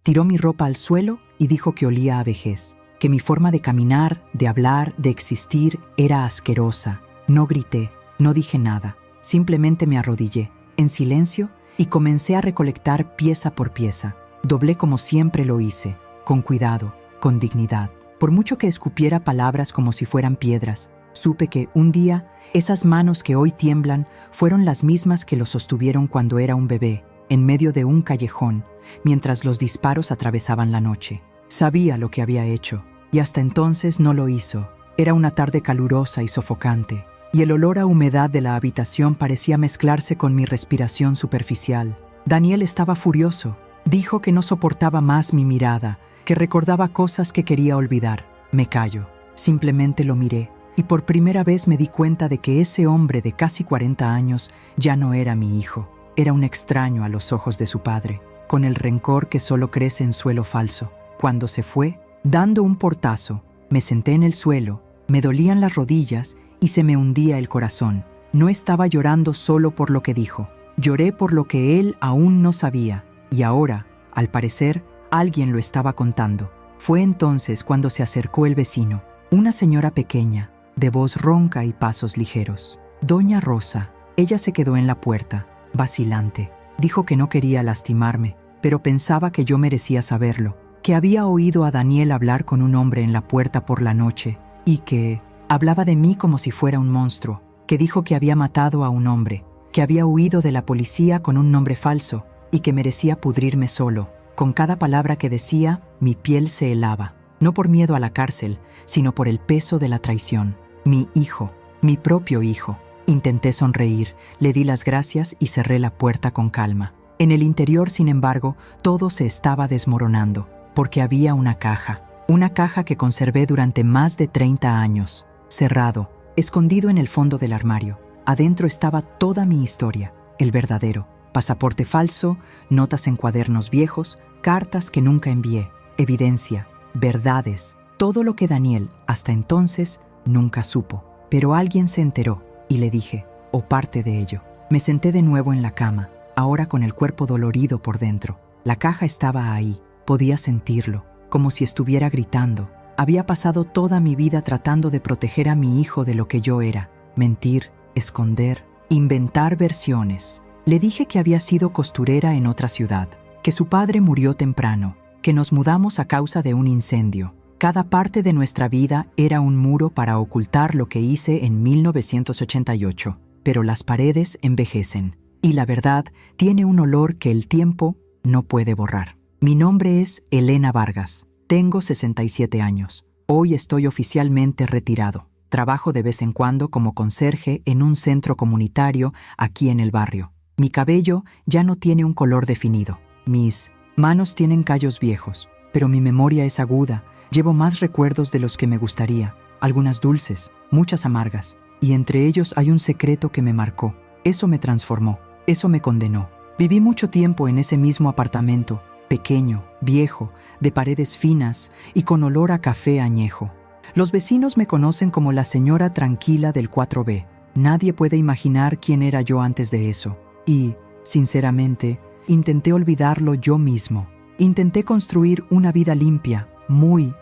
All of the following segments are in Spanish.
Tiró mi ropa al suelo y dijo que olía a vejez, que mi forma de caminar, de hablar, de existir era asquerosa. No grité, no dije nada, simplemente me arrodillé, en silencio, y comencé a recolectar pieza por pieza. Doblé como siempre lo hice, con cuidado, con dignidad. Por mucho que escupiera palabras como si fueran piedras, supe que un día esas manos que hoy tiemblan fueron las mismas que lo sostuvieron cuando era un bebé, en medio de un callejón, mientras los disparos atravesaban la noche. Sabía lo que había hecho, y hasta entonces no lo hizo. Era una tarde calurosa y sofocante, y el olor a humedad de la habitación parecía mezclarse con mi respiración superficial. Daniel estaba furioso. Dijo que no soportaba más mi mirada, que recordaba cosas que quería olvidar. Me callo. Simplemente lo miré, y por primera vez me di cuenta de que ese hombre de casi 40 años ya no era mi hijo. Era un extraño a los ojos de su padre, con el rencor que solo crece en suelo falso. Cuando se fue, dando un portazo, me senté en el suelo, me dolían las rodillas y se me hundía el corazón. No estaba llorando solo por lo que dijo. Lloré por lo que él aún no sabía, y ahora, al parecer, alguien lo estaba contando. Fue entonces cuando se acercó el vecino, una señora pequeña, de voz ronca y pasos ligeros. Doña Rosa. Ella se quedó en la puerta, vacilante. Dijo que no quería lastimarme, pero pensaba que yo merecía saberlo, que había oído a Daniel hablar con un hombre en la puerta por la noche, y que hablaba de mí como si fuera un monstruo, que dijo que había matado a un hombre, que había huido de la policía con un nombre falso, y que merecía pudrirme solo. Con cada palabra que decía, mi piel se helaba, no por miedo a la cárcel, sino por el peso de la traición. Mi hijo, mi propio hijo. Intenté sonreír, le di las gracias y cerré la puerta con calma. En el interior, sin embargo, todo se estaba desmoronando, porque había una caja que conservé durante más de 30 años, cerrado, escondido en el fondo del armario. Adentro estaba toda mi historia, el verdadero. Pasaporte falso, notas en cuadernos viejos, cartas que nunca envié, evidencia, verdades, todo lo que Daniel, hasta entonces, nunca supo. Pero alguien se enteró, y le dije, o parte de ello. Me senté de nuevo en la cama, ahora con el cuerpo dolorido por dentro. La caja estaba ahí, podía sentirlo, como si estuviera gritando. Había pasado toda mi vida tratando de proteger a mi hijo de lo que yo era, mentir, esconder, inventar versiones. Le dije que había sido costurera en otra ciudad, que su padre murió temprano, que nos mudamos a causa de un incendio. Cada parte de nuestra vida era un muro para ocultar lo que hice en 1988, pero las paredes envejecen, y la verdad tiene un olor que el tiempo no puede borrar. Mi nombre es Elena Vargas, tengo 67 años. Hoy estoy oficialmente retirado. Trabajo de vez en cuando como conserje en un centro comunitario aquí en el barrio. Mi cabello ya no tiene un color definido. Mis manos tienen callos viejos, pero mi memoria es aguda. Llevo más recuerdos de los que me gustaría, algunas dulces, muchas amargas, y entre ellos hay un secreto que me marcó. Eso me transformó, eso me condenó. Viví mucho tiempo en ese mismo apartamento, pequeño, viejo, de paredes finas y con olor a café añejo. Los vecinos me conocen como la señora tranquila del 4B. Nadie puede imaginar quién era yo antes de eso. Y, sinceramente, intenté olvidarlo yo mismo. Intenté construir una vida limpia, muy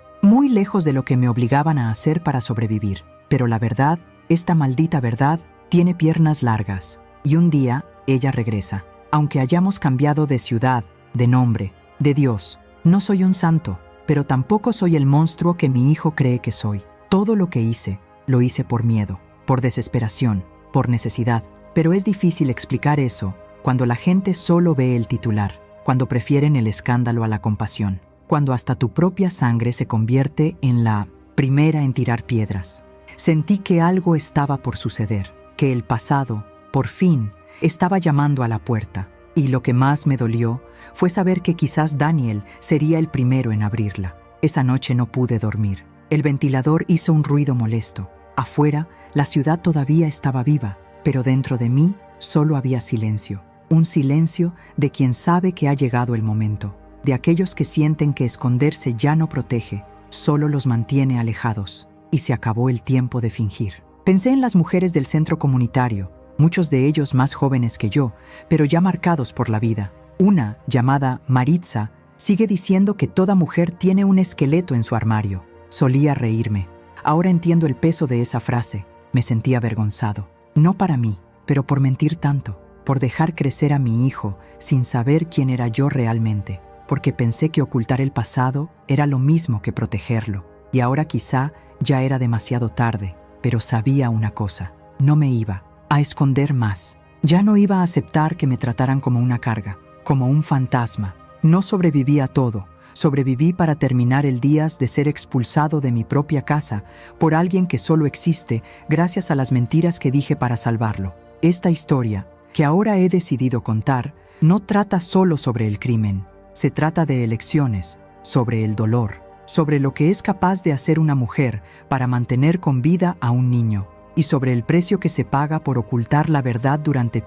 lejos de lo que me obligaban a hacer para sobrevivir. Pero la verdad, esta maldita verdad, tiene piernas largas. Y un día, ella regresa. Aunque hayamos cambiado de ciudad, de nombre, de Dios, no soy un santo, pero tampoco soy el monstruo que mi hijo cree que soy. Todo lo que hice, lo hice por miedo, por desesperación, por necesidad. Pero es difícil explicar eso cuando la gente solo ve el titular, cuando prefieren el escándalo a la compasión, cuando hasta tu propia sangre se convierte en la primera en tirar piedras. Sentí que algo estaba por suceder, que el pasado, por fin, estaba llamando a la puerta, y lo que más me dolió fue saber que quizás Daniel sería el primero en abrirla. Esa noche no pude dormir. El ventilador hizo un ruido molesto. Afuera, la ciudad todavía estaba viva, pero dentro de mí solo había silencio. Un silencio de quien sabe que ha llegado el momento, de aquellos que sienten que esconderse ya no protege, solo los mantiene alejados, y se acabó el tiempo de fingir. Pensé en las mujeres del centro comunitario, muchos de ellos más jóvenes que yo, pero ya marcados por la vida. Una, llamada Maritza, Sigue diciendo que toda mujer tiene un esqueleto en su armario. Solía reírme. Ahora entiendo el peso de esa frase. Me sentía avergonzado. No para mí, pero por mentir tanto. Por dejar crecer a mi hijo sin saber quién era yo realmente. Porque pensé que ocultar el pasado era lo mismo que protegerlo. Y ahora quizá ya era demasiado tarde. Pero sabía una cosa. No me iba a esconder más. Ya no iba a aceptar que me trataran como una carga, como un fantasma. No sobreviví a todo. Sobreviví para terminar el día de ser expulsado de mi propia casa por alguien que solo existe gracias a las mentiras que dije para salvarlo. Esta historia, que ahora he decidido contar, no trata solo sobre el crimen. Se trata de elecciones, sobre el dolor, sobre lo que es capaz de hacer una mujer para mantener con vida a un niño, y sobre el precio que se paga por ocultar la verdad durante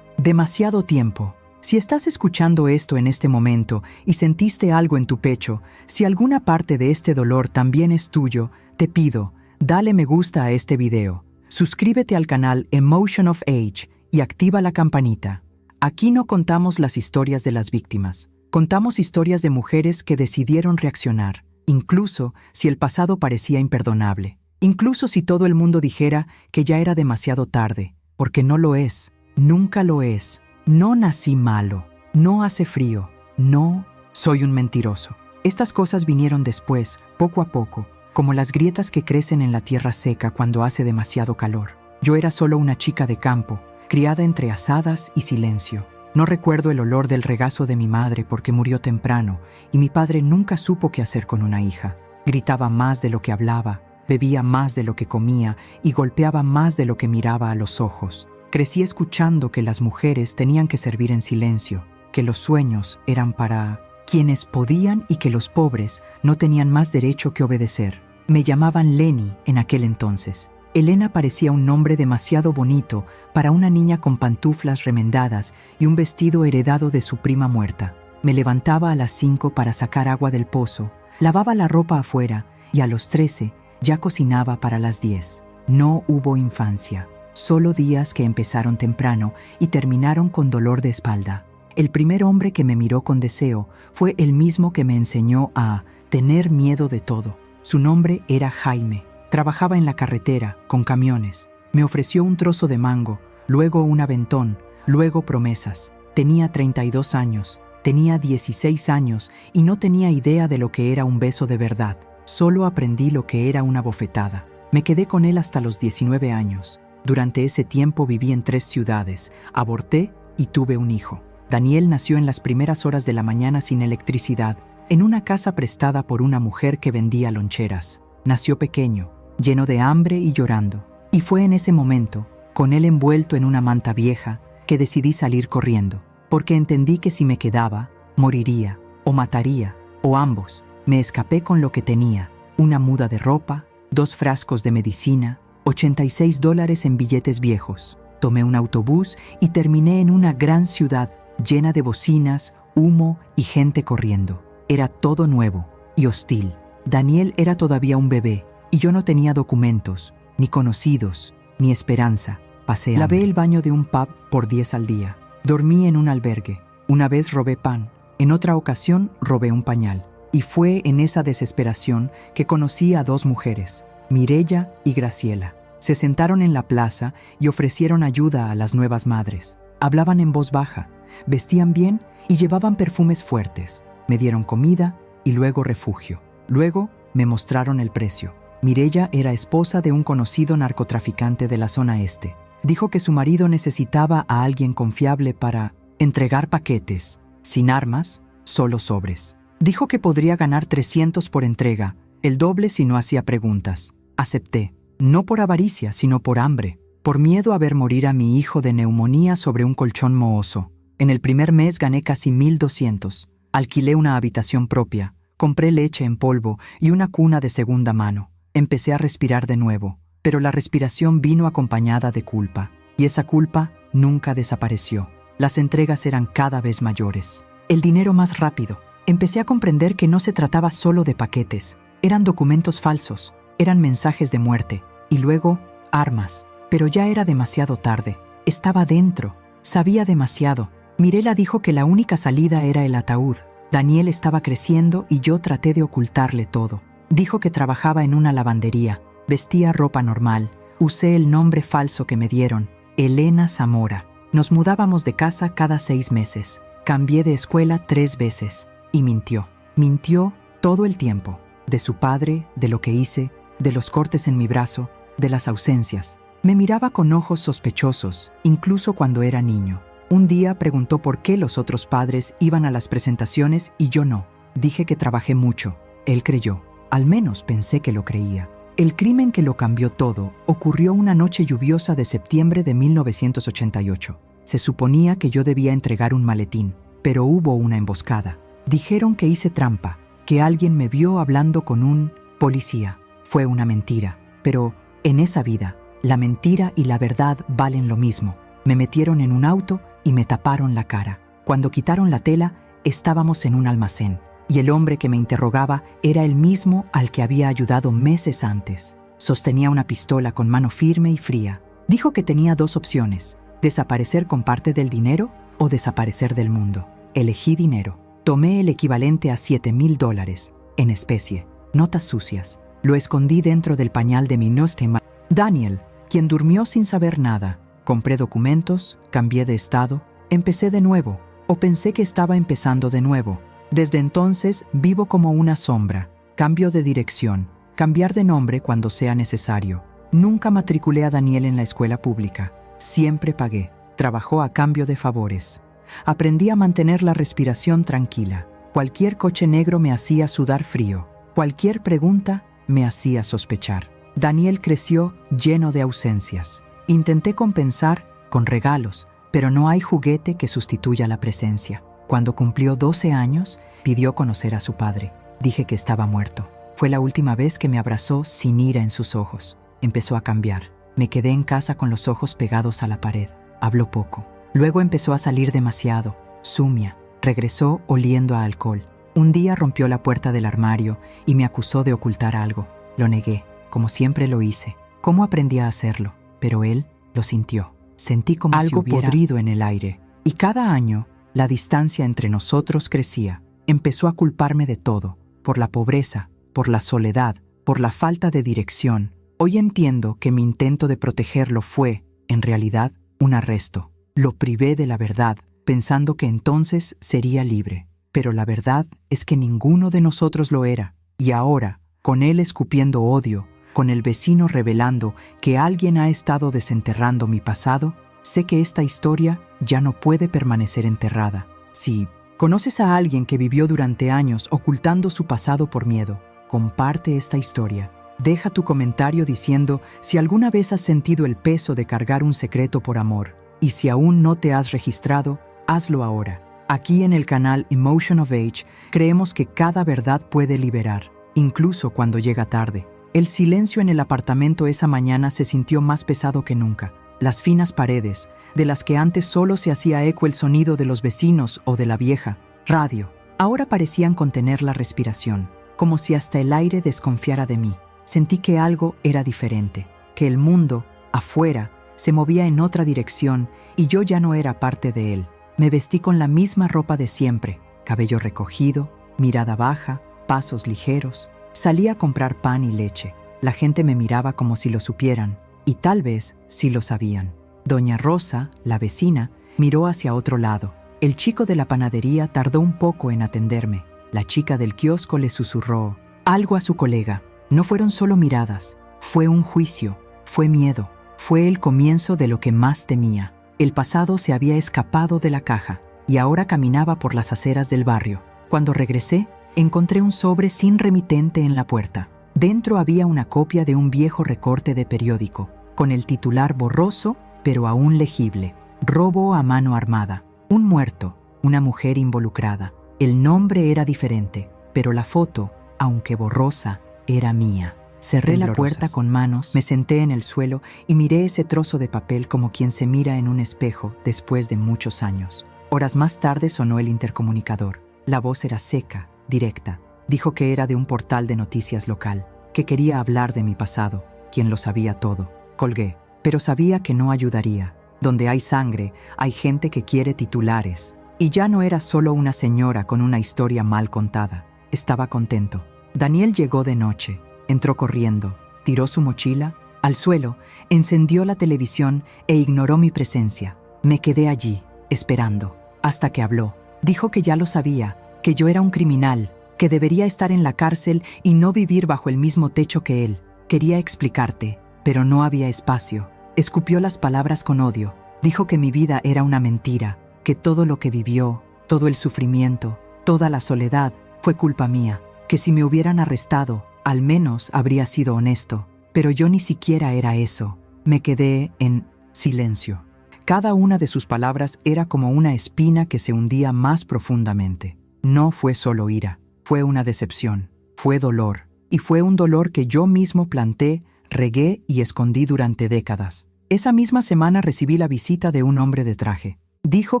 demasiado tiempo. Si estás escuchando esto en este momento y sentiste algo en tu pecho, si alguna parte de este dolor también es tuyo, te pido, dale me gusta a este video, suscríbete al canal Emotion of Age y activa la campanita. Aquí no contamos las historias de las víctimas, contamos historias de mujeres que decidieron reaccionar, incluso si el pasado parecía imperdonable, incluso si todo el mundo dijera que ya era demasiado tarde, porque no lo es, nunca lo es. No nací malo, no hace frío, no soy un mentiroso. Estas cosas vinieron después, poco a poco, como las grietas que crecen en la tierra seca cuando hace demasiado calor. Yo era solo una chica de campo, criada entre asadas y silencio. No recuerdo el olor del regazo de mi madre porque murió temprano y mi padre nunca supo qué hacer con una hija. Gritaba más de lo que hablaba, bebía más de lo que comía y golpeaba más de lo que miraba a los ojos. Crecí escuchando que las mujeres tenían que servir en silencio, que los sueños eran para quienes podían y que los pobres no tenían más derecho que obedecer. Me llamaban Lenny en aquel entonces. Elena parecía un nombre demasiado bonito para una niña con pantuflas remendadas y un vestido heredado de su prima muerta. Me levantaba a las 5 para sacar agua del pozo, lavaba la ropa afuera y a los 13 ya cocinaba para las 10. No hubo infancia. Solo días que empezaron temprano y terminaron con dolor de espalda. El primer hombre que me miró con deseo fue el mismo que me enseñó a tener miedo de todo. Su nombre era Jaime. Trabajaba en la carretera, con camiones. Me ofreció un trozo de mango, luego un aventón, luego promesas. Tenía 32 años, tenía 16 años y no tenía idea de lo que era un beso de verdad. Solo aprendí lo que era una bofetada. Me quedé con él hasta los 19 años. Durante ese tiempo viví en 3 ciudades, aborté y tuve un hijo. Daniel nació en las primeras horas de la mañana sin electricidad, en una casa prestada por una mujer que vendía loncheras. Nació pequeño, lleno de hambre y llorando. Y fue en ese momento, con él envuelto en una manta vieja, que decidí salir corriendo, porque entendí que si me quedaba, moriría, o mataría, o ambos. Me escapé con lo que tenía, una muda de ropa, 2 frascos de medicina, $86 en billetes viejos. Tomé un autobús y terminé en una gran ciudad llena de bocinas, humo y gente corriendo. Era todo nuevo y hostil. Daniel era todavía un bebé y yo no tenía documentos, ni conocidos, ni esperanza. Pasé hambre. Lavé el baño de un pub por 10 al día. Dormí en un albergue. Una vez robé pan. En otra ocasión robé un pañal. Y fue en esa desesperación que conocí a 2 mujeres, Mireya y Graciela. Se sentaron en la plaza y ofrecieron ayuda a las nuevas madres. Hablaban en voz baja, vestían bien y llevaban perfumes fuertes. Me dieron comida y luego refugio. Luego me mostraron el precio. Mireya era esposa de un conocido narcotraficante de la zona este. Dijo que su marido necesitaba a alguien confiable para entregar paquetes, sin armas, solo sobres. Dijo que podría ganar 300 por entrega, el doble si no hacía preguntas. Acepté, no por avaricia, sino por hambre, por miedo a ver morir a mi hijo de neumonía sobre un colchón mohoso. En el primer mes gané casi 1,200. Alquilé una habitación propia, compré leche en polvo y una cuna de segunda mano. Empecé a respirar de nuevo, pero la respiración vino acompañada de culpa, y esa culpa nunca desapareció. Las entregas eran cada vez mayores. El dinero más rápido. Empecé a comprender que no se trataba solo de paquetes. Eran documentos falsos, eran mensajes de muerte, y luego armas. Pero ya era demasiado tarde. Estaba dentro. Sabía demasiado. Mirela dijo que la única salida era el ataúd. Daniel estaba creciendo y yo traté de ocultarle todo. Dijo que trabajaba en una lavandería, vestía ropa normal. Usé el nombre falso que me dieron, Elena Zamora. Nos mudábamos de casa cada 6 meses. Cambié de escuela 3 veces. Y mintió. Mintió todo el tiempo. De su padre, de lo que hice, de los cortes en mi brazo, de las ausencias. Me miraba con ojos sospechosos, incluso cuando era niño. Un día preguntó por qué los otros padres iban a las presentaciones y yo no. Dije que trabajé mucho. Él creyó. Al menos pensé que lo creía. El crimen que lo cambió todo ocurrió una noche lluviosa de septiembre de 1988. Se suponía que yo debía entregar un maletín, pero hubo una emboscada. Dijeron que hice trampa, que alguien me vio hablando con un policía. Fue una mentira, pero en esa vida, la mentira y la verdad valen lo mismo. Me metieron en un auto y me taparon la cara. Cuando quitaron la tela, estábamos en un almacén, y el hombre que me interrogaba era el mismo al que había ayudado meses antes. Sostenía una pistola con mano firme y fría. Dijo que tenía 2 opciones: desaparecer con parte del dinero o desaparecer del mundo. Elegí dinero. Tomé el equivalente a $7,000 en especie, notas sucias. Lo escondí dentro del pañal de mi nostema. Daniel, quien durmió sin saber nada. Compré documentos, cambié de estado, empecé de nuevo, o pensé que estaba empezando de nuevo. Desde entonces vivo como una sombra. Cambio de dirección, cambiar de nombre cuando sea necesario. Nunca matriculé a Daniel en la escuela pública. Siempre pagué. Trabajó a cambio de favores. Aprendí a mantener la respiración tranquila. Cualquier coche negro me hacía sudar frío. Cualquier pregunta me hacía sospechar. Daniel creció lleno de ausencias. Intenté compensar con regalos, pero no hay juguete que sustituya la presencia. Cuando cumplió 12 años, pidió conocer a su padre. Dije que estaba muerto. Fue la última vez que me abrazó sin ira en sus ojos. Empezó a cambiar. Me quedé en casa con los ojos pegados a la pared. Habló poco. Luego empezó a salir demasiado. Sumia. Regresó oliendo a alcohol. Un día rompió la puerta del armario y me acusó de ocultar algo. Lo negué, como siempre lo hice. ¿Cómo aprendí a hacerlo? Pero él lo sintió. Sentí como algo podrido en el aire. Y cada año, la distancia entre nosotros crecía. Empezó a culparme de todo. Por la pobreza, por la soledad, por la falta de dirección. Hoy entiendo que mi intento de protegerlo fue, en realidad, un arresto. Lo privé de la verdad, pensando que entonces sería libre. Pero la verdad es que ninguno de nosotros lo era. Y ahora, con él escupiendo odio, con el vecino revelando que alguien ha estado desenterrando mi pasado, sé que esta historia ya no puede permanecer enterrada. Si conoces a alguien que vivió durante años ocultando su pasado por miedo, comparte esta historia. Deja tu comentario diciendo si alguna vez has sentido el peso de cargar un secreto por amor. Y si aún no te has registrado, hazlo ahora. Aquí en el canal Emotion of Age creemos que cada verdad puede liberar, incluso cuando llega tarde. El silencio en el apartamento esa mañana se sintió más pesado que nunca. Las finas paredes, de las que antes solo se hacía eco el sonido de los vecinos o de la vieja radio, ahora parecían contener la respiración, como si hasta el aire desconfiara de mí. Sentí que algo era diferente, que el mundo, afuera, se movía en otra dirección y yo ya no era parte de él. Me vestí con la misma ropa de siempre, cabello recogido, mirada baja, pasos ligeros. Salí a comprar pan y leche. La gente me miraba como si lo supieran, y tal vez sí lo sabían. Doña Rosa, la vecina, miró hacia otro lado. El chico de la panadería tardó un poco en atenderme. La chica del kiosco le susurró algo a su colega. No fueron solo miradas, fue un juicio, fue miedo, fue el comienzo de lo que más temía. El pasado se había escapado de la caja y ahora caminaba por las aceras del barrio. Cuando regresé, encontré un sobre sin remitente en la puerta. Dentro había una copia de un viejo recorte de periódico, con el titular borroso, pero aún legible. Robo a mano armada. Un muerto, una mujer involucrada. El nombre era diferente, pero la foto, aunque borrosa, era mía. Cerré la puerta con manos, me senté en el suelo y miré ese trozo de papel como quien se mira en un espejo después de muchos años. Horas más tarde sonó el intercomunicador. La voz era seca, directa. Dijo que era de un portal de noticias local, que quería hablar de mi pasado, quien lo sabía todo. Colgué, pero sabía que no ayudaría. Donde hay sangre, hay gente que quiere titulares. Y ya no era solo una señora con una historia mal contada. Estaba contento. Daniel llegó de noche, entró corriendo, tiró su mochila al suelo, encendió la televisión e ignoró mi presencia. Me quedé allí, esperando, hasta que habló. Dijo que ya lo sabía, que yo era un criminal, que debería estar en la cárcel y no vivir bajo el mismo techo que él. Quería explicarte, pero no había espacio. Escupió las palabras con odio. Dijo que mi vida era una mentira, que todo lo que vivió, todo el sufrimiento, toda la soledad, fue culpa mía, que si me hubieran arrestado, al menos habría sido honesto. Pero yo ni siquiera era eso. Me quedé en silencio. Cada una de sus palabras era como una espina que se hundía más profundamente. No fue solo ira, fue una decepción, fue dolor, y fue un dolor que yo mismo planté, regué y escondí durante décadas. Esa misma semana recibí la visita de un hombre de traje. Dijo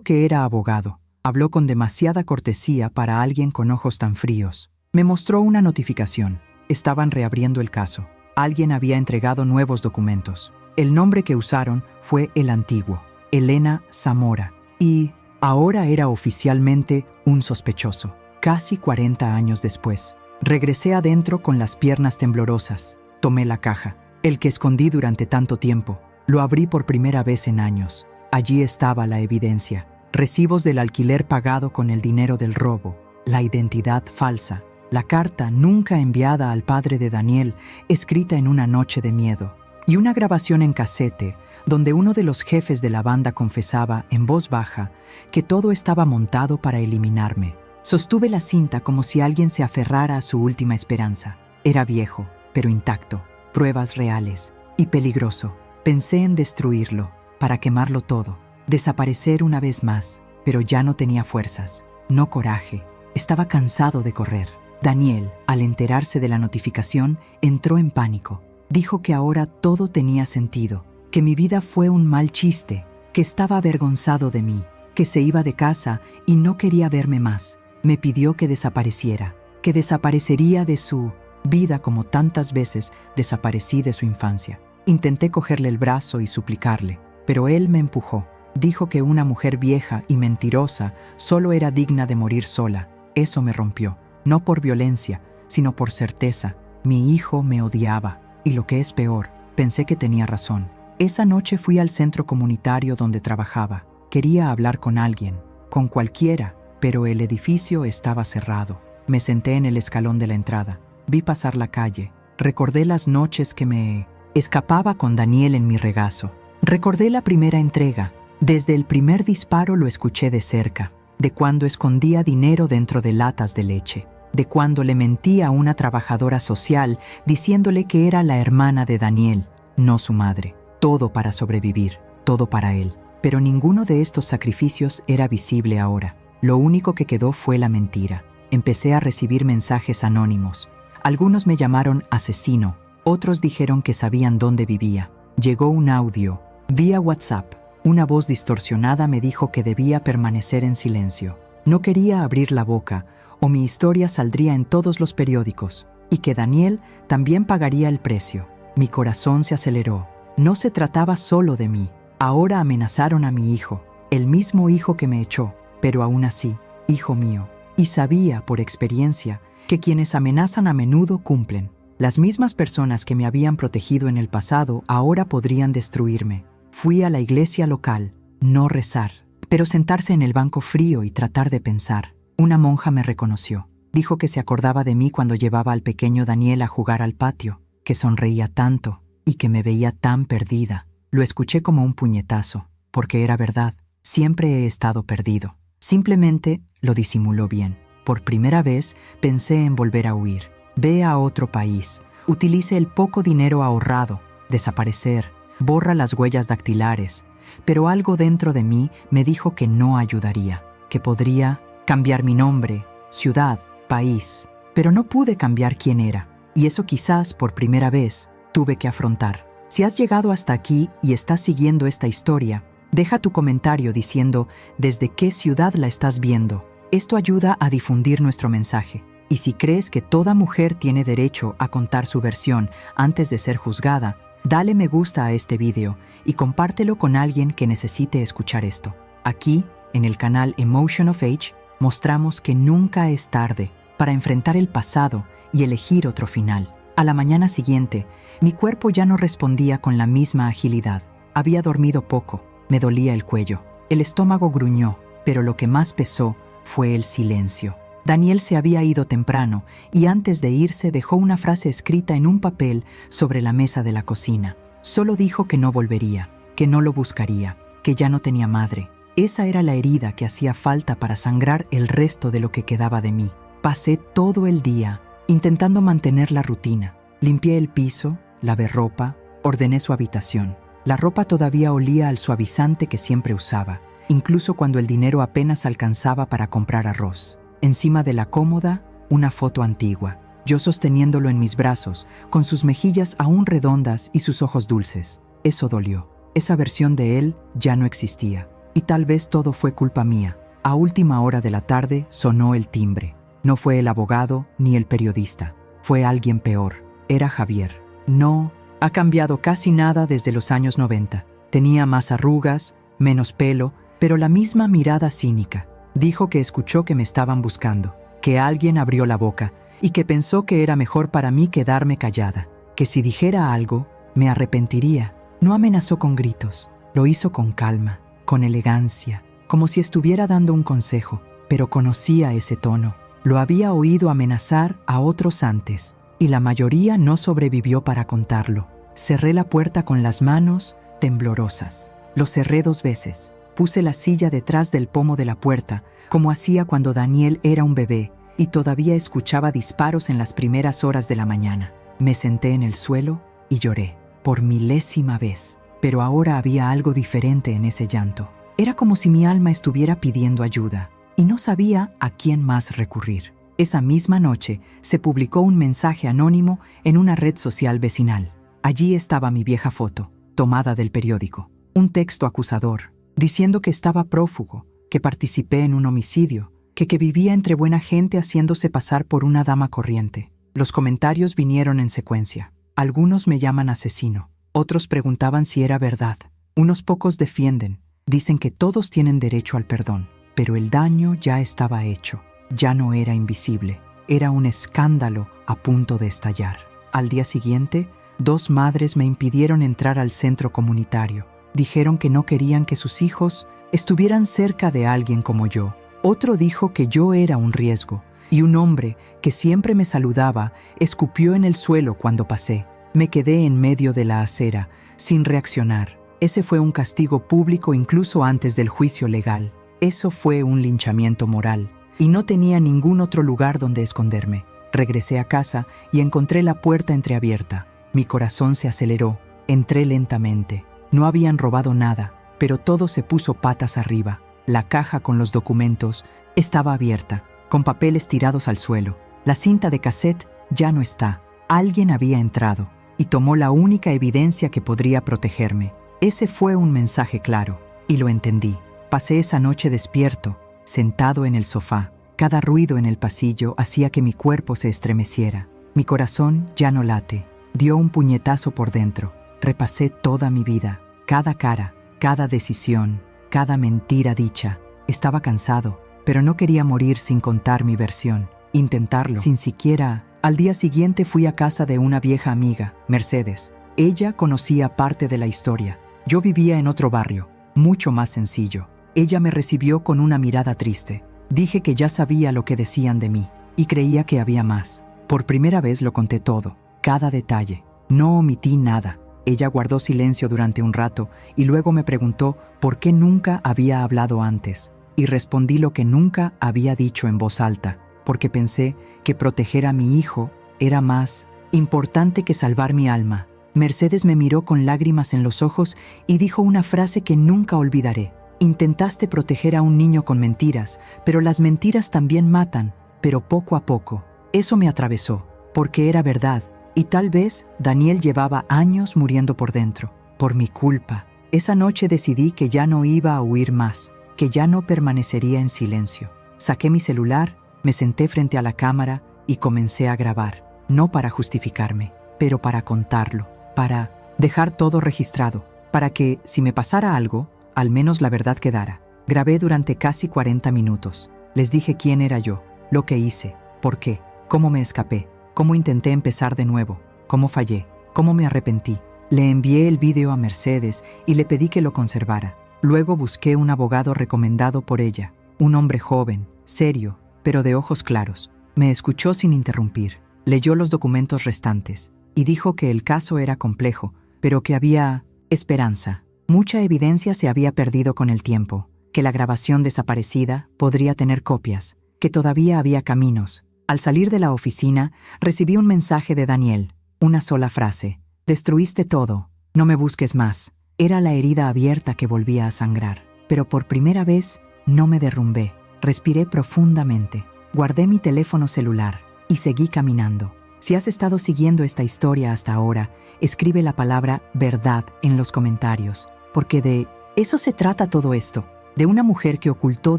que era abogado. Habló con demasiada cortesía para alguien con ojos tan fríos. Me mostró una notificación. Estaban reabriendo el caso. Alguien había entregado nuevos documentos. El nombre que usaron fue el antiguo, Elena Zamora, y ahora era oficialmente un sospechoso. Casi 40 años después, regresé adentro con las piernas temblorosas. Tomé la caja, el que escondí durante tanto tiempo. Lo abrí por primera vez en años. Allí estaba la evidencia. Recibos del alquiler pagado con el dinero del robo, la identidad falsa, la carta nunca enviada al padre de Daniel, escrita en una noche de miedo, y una grabación en casete donde uno de los jefes de la banda confesaba en voz baja que todo estaba montado para eliminarme. Sostuve la cinta como si alguien se aferrara a su última esperanza. Era viejo, pero intacto, pruebas reales y peligroso. Pensé en destruirlo, para quemarlo todo, desaparecer una vez más, pero ya no tenía fuerzas, no coraje. Estaba cansado de correr. Daniel, al enterarse de la notificación, entró en pánico. Dijo que ahora todo tenía sentido, que mi vida fue un mal chiste, que estaba avergonzado de mí, que se iba de casa y no quería verme más. Me pidió que desapareciera, que desaparecería de su vida como tantas veces desaparecí de su infancia. Intenté cogerle el brazo y suplicarle, pero él me empujó. Dijo que una mujer vieja y mentirosa solo era digna de morir sola. Eso me rompió. No por violencia, sino por certeza. Mi hijo me odiaba. Y lo que es peor, pensé que tenía razón. Esa noche fui al centro comunitario donde trabajaba. Quería hablar con alguien, con cualquiera, pero el edificio estaba cerrado. Me senté en el escalón de la entrada. Vi pasar la calle. Recordé las noches que me escapaba con Daniel en mi regazo. Recordé la primera entrega. Desde el primer disparo lo escuché de cerca. De cuando escondía dinero dentro de latas de leche. De cuando le mentía a una trabajadora social diciéndole que era la hermana de Daniel, no su madre. Todo para sobrevivir, todo para él. Pero ninguno de estos sacrificios era visible ahora. Lo único que quedó fue la mentira. Empecé a recibir mensajes anónimos. Algunos me llamaron asesino, otros dijeron que sabían dónde vivía. Llegó un audio, vía WhatsApp. Una voz distorsionada me dijo que debía permanecer en silencio. No quería abrir la boca, o mi historia saldría en todos los periódicos, y que Daniel también pagaría el precio. Mi corazón se aceleró. No se trataba solo de mí. Ahora amenazaron a mi hijo, el mismo hijo que me echó, pero aún así, hijo mío. Y sabía, por experiencia, que quienes amenazan a menudo cumplen. Las mismas personas que me habían protegido en el pasado ahora podrían destruirme. Fui a la iglesia local, no rezar, pero sentarse en el banco frío y tratar de pensar. Una monja me reconoció. Dijo que se acordaba de mí cuando llevaba al pequeño Daniel a jugar al patio, que sonreía tanto y que me veía tan perdida. Lo escuché como un puñetazo, porque era verdad. Siempre he estado perdido. Simplemente lo disimuló bien. Por primera vez pensé en volver a huir. Ve a otro país. Utilice el poco dinero ahorrado. Desaparecer. Borra las huellas dactilares. Pero algo dentro de mí me dijo que no ayudaría. Que podría cambiar mi nombre, ciudad, país. Pero no pude cambiar quién era. Y eso quizás por primera vez tuve que afrontar. Si has llegado hasta aquí y estás siguiendo esta historia, deja tu comentario diciendo desde qué ciudad la estás viendo. Esto ayuda a difundir nuestro mensaje. Y si crees que toda mujer tiene derecho a contar su versión antes de ser juzgada, dale me gusta a este video y compártelo con alguien que necesite escuchar esto. Aquí En el canal Emotion of Age mostramos que nunca es tarde para enfrentar el pasado y elegir otro final. A la mañana siguiente, mi cuerpo ya no respondía con la misma agilidad. Había dormido poco, me dolía el cuello, el estómago gruñó, pero lo que más pesó fue el silencio. Daniel se había ido temprano y antes de irse dejó una frase escrita en un papel sobre la mesa de la cocina. Solo dijo que no volvería, que no lo buscaría, que ya no tenía madre. Esa era la herida que hacía falta para sangrar el resto de lo que quedaba de mí. Pasé todo el día intentando mantener la rutina. Limpié el piso, lavé ropa, ordené su habitación. La ropa todavía olía al suavizante que siempre usaba, incluso cuando el dinero apenas alcanzaba para comprar arroz. Encima de la cómoda, una foto antigua, yo sosteniéndolo en mis brazos, con sus mejillas aún redondas y sus ojos dulces. Eso dolió. Esa versión de él ya no existía. Y tal vez todo fue culpa mía. A última hora de la tarde sonó el timbre. No fue el abogado ni el periodista. Fue alguien peor. Era Javier. No ha cambiado casi nada desde los años 90. Tenía más arrugas, menos pelo, pero la misma mirada cínica. Dijo que escuchó que me estaban buscando, que alguien abrió la boca y que pensó que era mejor para mí quedarme callada, que si dijera algo, me arrepentiría. No amenazó con gritos, lo hizo con calma, con elegancia, como si estuviera dando un consejo, pero conocía ese tono. Lo había oído amenazar a otros antes, y la mayoría no sobrevivió para contarlo. Cerré la puerta con las manos temblorosas. Lo cerré 2 veces. Puse la silla detrás del pomo de la puerta, como hacía cuando Daniel era un bebé y todavía escuchaba disparos en las primeras horas de la mañana. Me senté en el suelo y lloré, por 1000ª vez. Pero ahora había algo diferente en ese llanto. Era como si mi alma estuviera pidiendo ayuda y no sabía a quién más recurrir. Esa misma noche se publicó un mensaje anónimo en una red social vecinal. Allí estaba mi vieja foto, tomada del periódico. Un texto acusador, diciendo que estaba prófugo, que participé en un homicidio, que vivía entre buena gente haciéndose pasar por una dama corriente. Los comentarios vinieron en secuencia. Algunos me llaman asesino, otros preguntaban si era verdad. Unos pocos defienden, dicen que todos tienen derecho al perdón, pero el daño ya estaba hecho, ya no era invisible, era un escándalo a punto de estallar. Al día siguiente, 2 madres me impidieron entrar al centro comunitario. Dijeron que no querían que sus hijos estuvieran cerca de alguien como yo. Otro dijo que yo era un riesgo, y un hombre que siempre me saludaba escupió en el suelo cuando pasé. Me quedé en medio de la acera, sin reaccionar. Ese fue un castigo público incluso antes del juicio legal. Eso fue un linchamiento moral, y no tenía ningún otro lugar donde esconderme. Regresé a casa y encontré la puerta entreabierta. Mi corazón se aceleró. Entré lentamente. No habían robado nada, pero todo se puso patas arriba. La caja con los documentos estaba abierta, con papeles tirados al suelo. La cinta de cassette ya no está. Alguien había entrado y tomó la única evidencia que podría protegerme. Ese fue un mensaje claro, y lo entendí. Pasé esa noche despierto, sentado en el sofá. Cada ruido en el pasillo hacía que mi cuerpo se estremeciera. Mi corazón ya no late. Dio un puñetazo por dentro. Repasé toda mi vida, cada cara, cada decisión, cada mentira dicha. Estaba cansado, pero no quería morir sin contar mi versión. Intentarlo, sin siquiera... Al día siguiente fui a casa de una vieja amiga, Mercedes. Ella conocía parte de la historia. Yo vivía en otro barrio, mucho más sencillo. Ella me recibió con una mirada triste. Dije que ya sabía lo que decían de mí, y creía que había más. Por primera vez lo conté todo, cada detalle. No omití nada. Ella guardó silencio durante un rato y luego me preguntó por qué nunca había hablado antes. Y respondí lo que nunca había dicho en voz alta, porque pensé que proteger a mi hijo era más importante que salvar mi alma. Mercedes me miró con lágrimas en los ojos y dijo una frase que nunca olvidaré. Intentaste proteger a un niño con mentiras, pero las mentiras también matan, pero poco a poco. Eso me atravesó, porque era verdad. Y tal vez Daniel llevaba años muriendo por dentro, por mi culpa. Esa noche decidí que ya no iba a huir más, que ya no permanecería en silencio. Saqué mi celular, me senté frente a la cámara y comencé a grabar, no para justificarme, pero para contarlo, para dejar todo registrado, para que, si me pasara algo, al menos la verdad quedara. Grabé durante casi 40 minutos. Les dije quién era yo, lo que hice, por qué, cómo me escapé, cómo intenté empezar de nuevo, cómo fallé, cómo me arrepentí. Le envié el video a Mercedes y le pedí que lo conservara. Luego busqué un abogado recomendado por ella, un hombre joven, serio, pero de ojos claros. Me escuchó sin interrumpir, leyó los documentos restantes y dijo que el caso era complejo, pero que había esperanza. Mucha evidencia se había perdido con el tiempo, que la grabación desaparecida podría tener copias, que todavía había caminos. Al salir de la oficina, recibí un mensaje de Daniel, una sola frase: «Destruiste todo, no me busques más». Era la herida abierta que volvía a sangrar, pero por primera vez no me derrumbé. Respiré profundamente, guardé mi teléfono celular y seguí caminando. Si has estado siguiendo esta historia hasta ahora, escribe la palabra verdad en los comentarios, porque de eso se trata todo esto, de una mujer que ocultó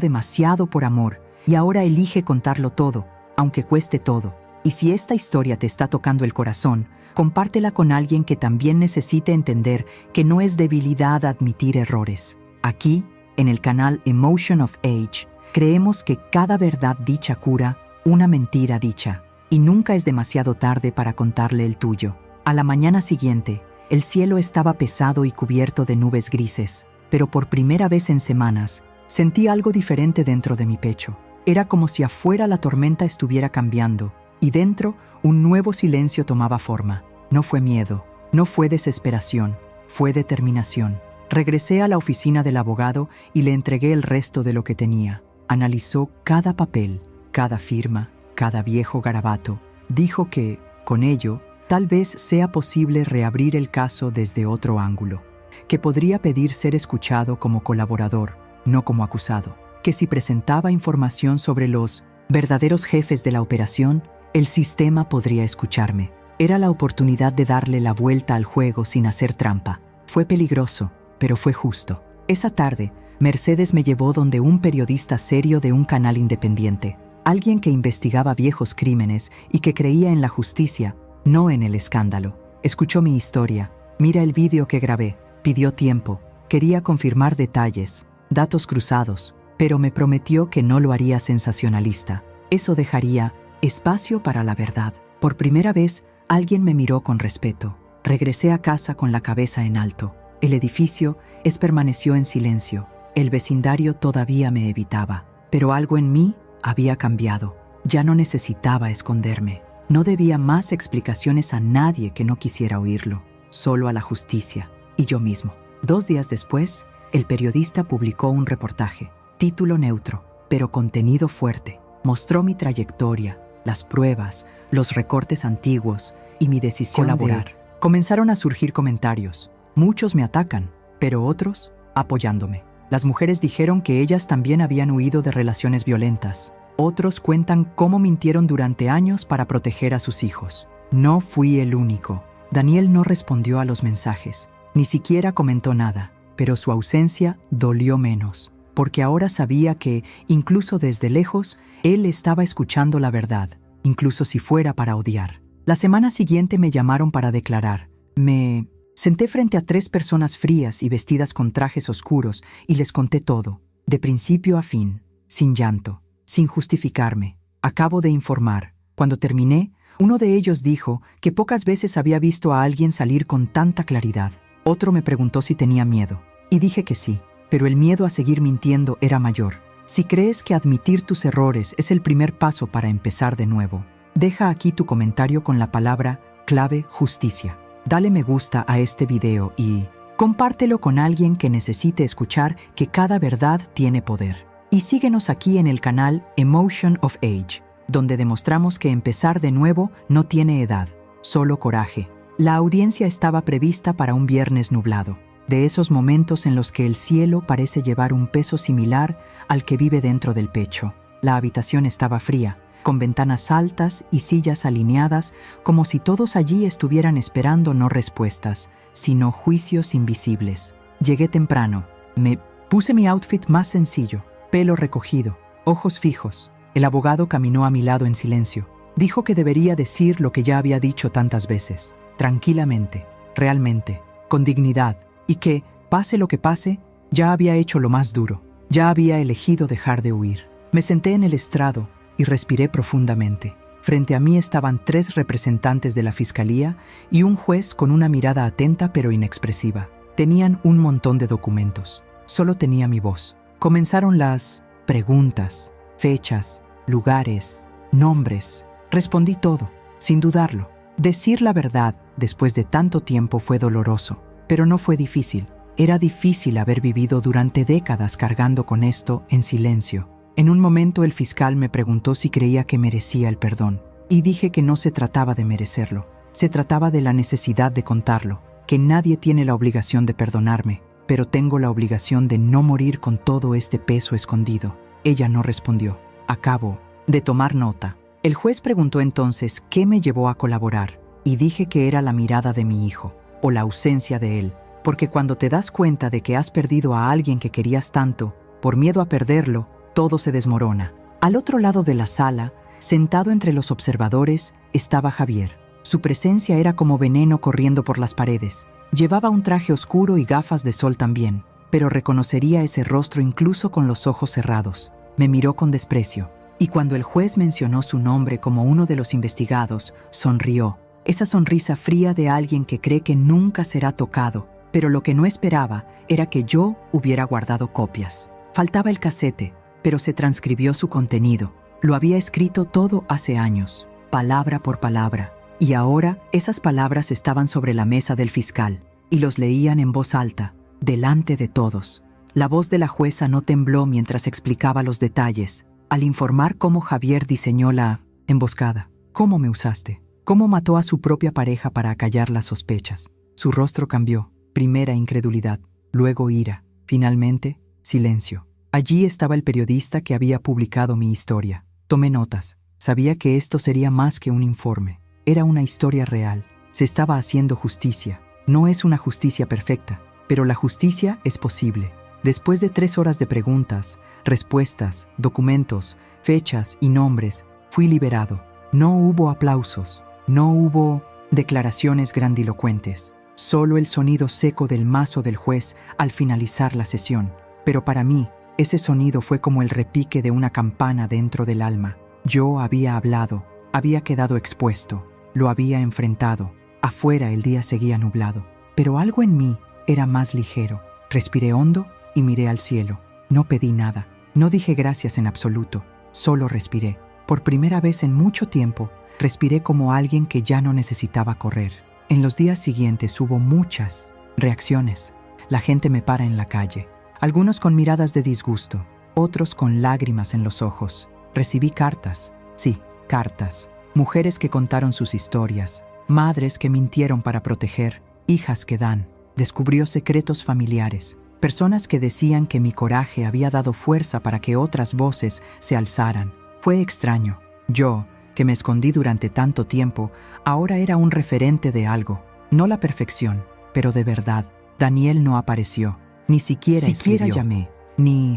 demasiado por amor y ahora elige contarlo todo, aunque cueste todo. Y si esta historia te está tocando el corazón, compártela con alguien que también necesite entender que no es debilidad admitir errores. Aquí, en el canal Emotion of Age, creemos que cada verdad dicha cura una mentira dicha, y nunca es demasiado tarde para contarle el tuyo. A la mañana siguiente, el cielo estaba pesado y cubierto de nubes grises, pero por primera vez en semanas, sentí algo diferente dentro de mi pecho. Era como si afuera la tormenta estuviera cambiando, y dentro un nuevo silencio tomaba forma. No fue miedo, no fue desesperación, fue determinación. Regresé a la oficina del abogado y le entregué el resto de lo que tenía. Analizó cada papel, cada firma, cada viejo garabato. Dijo que, con ello, tal vez sea posible reabrir el caso desde otro ángulo, que podría pedir ser escuchado como colaborador, no como acusado, que si presentaba información sobre los verdaderos jefes de la operación, el sistema podría escucharme. Era la oportunidad de darle la vuelta al juego sin hacer trampa. Fue peligroso, pero fue justo. Esa tarde, Mercedes me llevó donde un periodista serio de un canal independiente, alguien que investigaba viejos crímenes y que creía en la justicia, no en el escándalo. Escuchó mi historia, mira el vídeo que grabé, pidió tiempo, quería confirmar detalles, datos cruzados, pero me prometió que no lo haría sensacionalista. Eso dejaría espacio para la verdad. Por primera vez, alguien me miró con respeto. Regresé a casa con la cabeza en alto. El edificio permaneció en silencio. El vecindario todavía me evitaba, pero algo en mí había cambiado. Ya no necesitaba esconderme. No debía más explicaciones a nadie que no quisiera oírlo, solo a la justicia y yo mismo. 2 días después, el periodista publicó un reportaje, título neutro, pero contenido fuerte. Mostró mi trayectoria, las pruebas, los recortes antiguos y mi decisión de colaborar. Comenzaron a surgir comentarios. Muchos me atacan, pero otros apoyándome. Las mujeres dijeron que ellas también habían huido de relaciones violentas. Otros cuentan cómo mintieron durante años para proteger a sus hijos. No fui el único. Daniel no respondió a los mensajes, ni siquiera comentó nada, pero su ausencia dolió menos, porque ahora sabía que, incluso desde lejos, él estaba escuchando la verdad, incluso si fuera para odiar. La semana siguiente me llamaron para declarar. Me senté frente a 3 personas frías y vestidas con trajes oscuros y les conté todo, de principio a fin, sin llanto, sin justificarme. Acabo de informar. Cuando terminé, uno de ellos dijo que pocas veces había visto a alguien salir con tanta claridad. Otro me preguntó si tenía miedo, y dije que sí, pero el miedo a seguir mintiendo era mayor. Si crees que admitir tus errores es el primer paso para empezar de nuevo, deja aquí tu comentario con la palabra clave justicia. Dale me gusta a este video y compártelo con alguien que necesite escuchar que cada verdad tiene poder. Y síguenos aquí en el canal Emotion of Age, donde demostramos que empezar de nuevo no tiene edad, solo coraje. La audiencia estaba prevista para un viernes nublado, de esos momentos en los que el cielo parece llevar un peso similar al que vive dentro del pecho. La habitación estaba fría, con ventanas altas y sillas alineadas, como si todos allí estuvieran esperando no respuestas, sino juicios invisibles. Llegué temprano. Me puse mi outfit más sencillo, pelo recogido, ojos fijos. El abogado caminó a mi lado en silencio. Dijo que debería decir lo que ya había dicho tantas veces, tranquilamente, realmente, con dignidad, y que, pase lo que pase, ya había hecho lo más duro. Ya había elegido dejar de huir. Me senté en el estrado y respiré profundamente. Frente a mí estaban 3 representantes de la fiscalía y un juez con una mirada atenta pero inexpresiva. Tenían un montón de documentos. Solo tenía mi voz. Comenzaron las preguntas, fechas, lugares, nombres. Respondí todo, sin dudarlo. Decir la verdad después de tanto tiempo fue doloroso, pero no fue difícil. Era difícil haber vivido durante décadas cargando con esto en silencio. En un momento el fiscal me preguntó si creía que merecía el perdón, y dije que no se trataba de merecerlo. Se trataba de la necesidad de contarlo, que nadie tiene la obligación de perdonarme, pero tengo la obligación de no morir con todo este peso escondido. Ella no respondió. Acabo de tomar nota. El juez preguntó entonces qué me llevó a colaborar, y dije que era la mirada de mi hijo, o la ausencia de él, porque cuando te das cuenta de que has perdido a alguien que querías tanto, por miedo a perderlo, todo se desmorona. Al otro lado de la sala, sentado entre los observadores, estaba Javier. Su presencia era como veneno corriendo por las paredes. Llevaba un traje oscuro y gafas de sol también, pero reconocería ese rostro incluso con los ojos cerrados. Me miró con desprecio, y cuando el juez mencionó su nombre como uno de los investigados, sonrió. Esa sonrisa fría de alguien que cree que nunca será tocado, pero lo que no esperaba era que yo hubiera guardado copias. Faltaba el casete, pero se transcribió su contenido. Lo había escrito todo hace años, palabra por palabra, y ahora esas palabras estaban sobre la mesa del fiscal, y los leían en voz alta, delante de todos. La voz de la jueza no tembló mientras explicaba los detalles, al informar cómo Javier diseñó la emboscada. ¿Cómo me usaste? ¿Cómo mató a su propia pareja para acallar las sospechas? Su rostro cambió. Primera incredulidad, luego ira, finalmente, silencio. Allí estaba el periodista que había publicado mi historia. Tomé notas. Sabía que esto sería más que un informe. Era una historia real. Se estaba haciendo justicia. No es una justicia perfecta, pero la justicia es posible. Después de 3 horas de preguntas, respuestas, documentos, fechas y nombres, fui liberado. No hubo aplausos, no hubo declaraciones grandilocuentes. Solo el sonido seco del mazo del juez al finalizar la sesión. Pero para mí, ese sonido fue como el repique de una campana dentro del alma. Yo había hablado, había quedado expuesto, lo había enfrentado. Afuera el día seguía nublado, pero algo en mí era más ligero. Respiré hondo y miré al cielo. No pedí nada, no dije gracias en absoluto, solo respiré. Por primera vez en mucho tiempo, respiré como alguien que ya no necesitaba correr. En los días siguientes hubo muchas reacciones. La gente me para en la calle, algunos con miradas de disgusto, otros con lágrimas en los ojos. Recibí cartas, sí, cartas. Mujeres que contaron sus historias, madres que mintieron para proteger, hijas que dan. Descubrió secretos familiares, personas que decían que mi coraje había dado fuerza para que otras voces se alzaran. Fue extraño. Yo, que me escondí durante tanto tiempo, ahora era un referente de algo. No la perfección, pero de verdad. Daniel no apareció, ni siquiera llamé,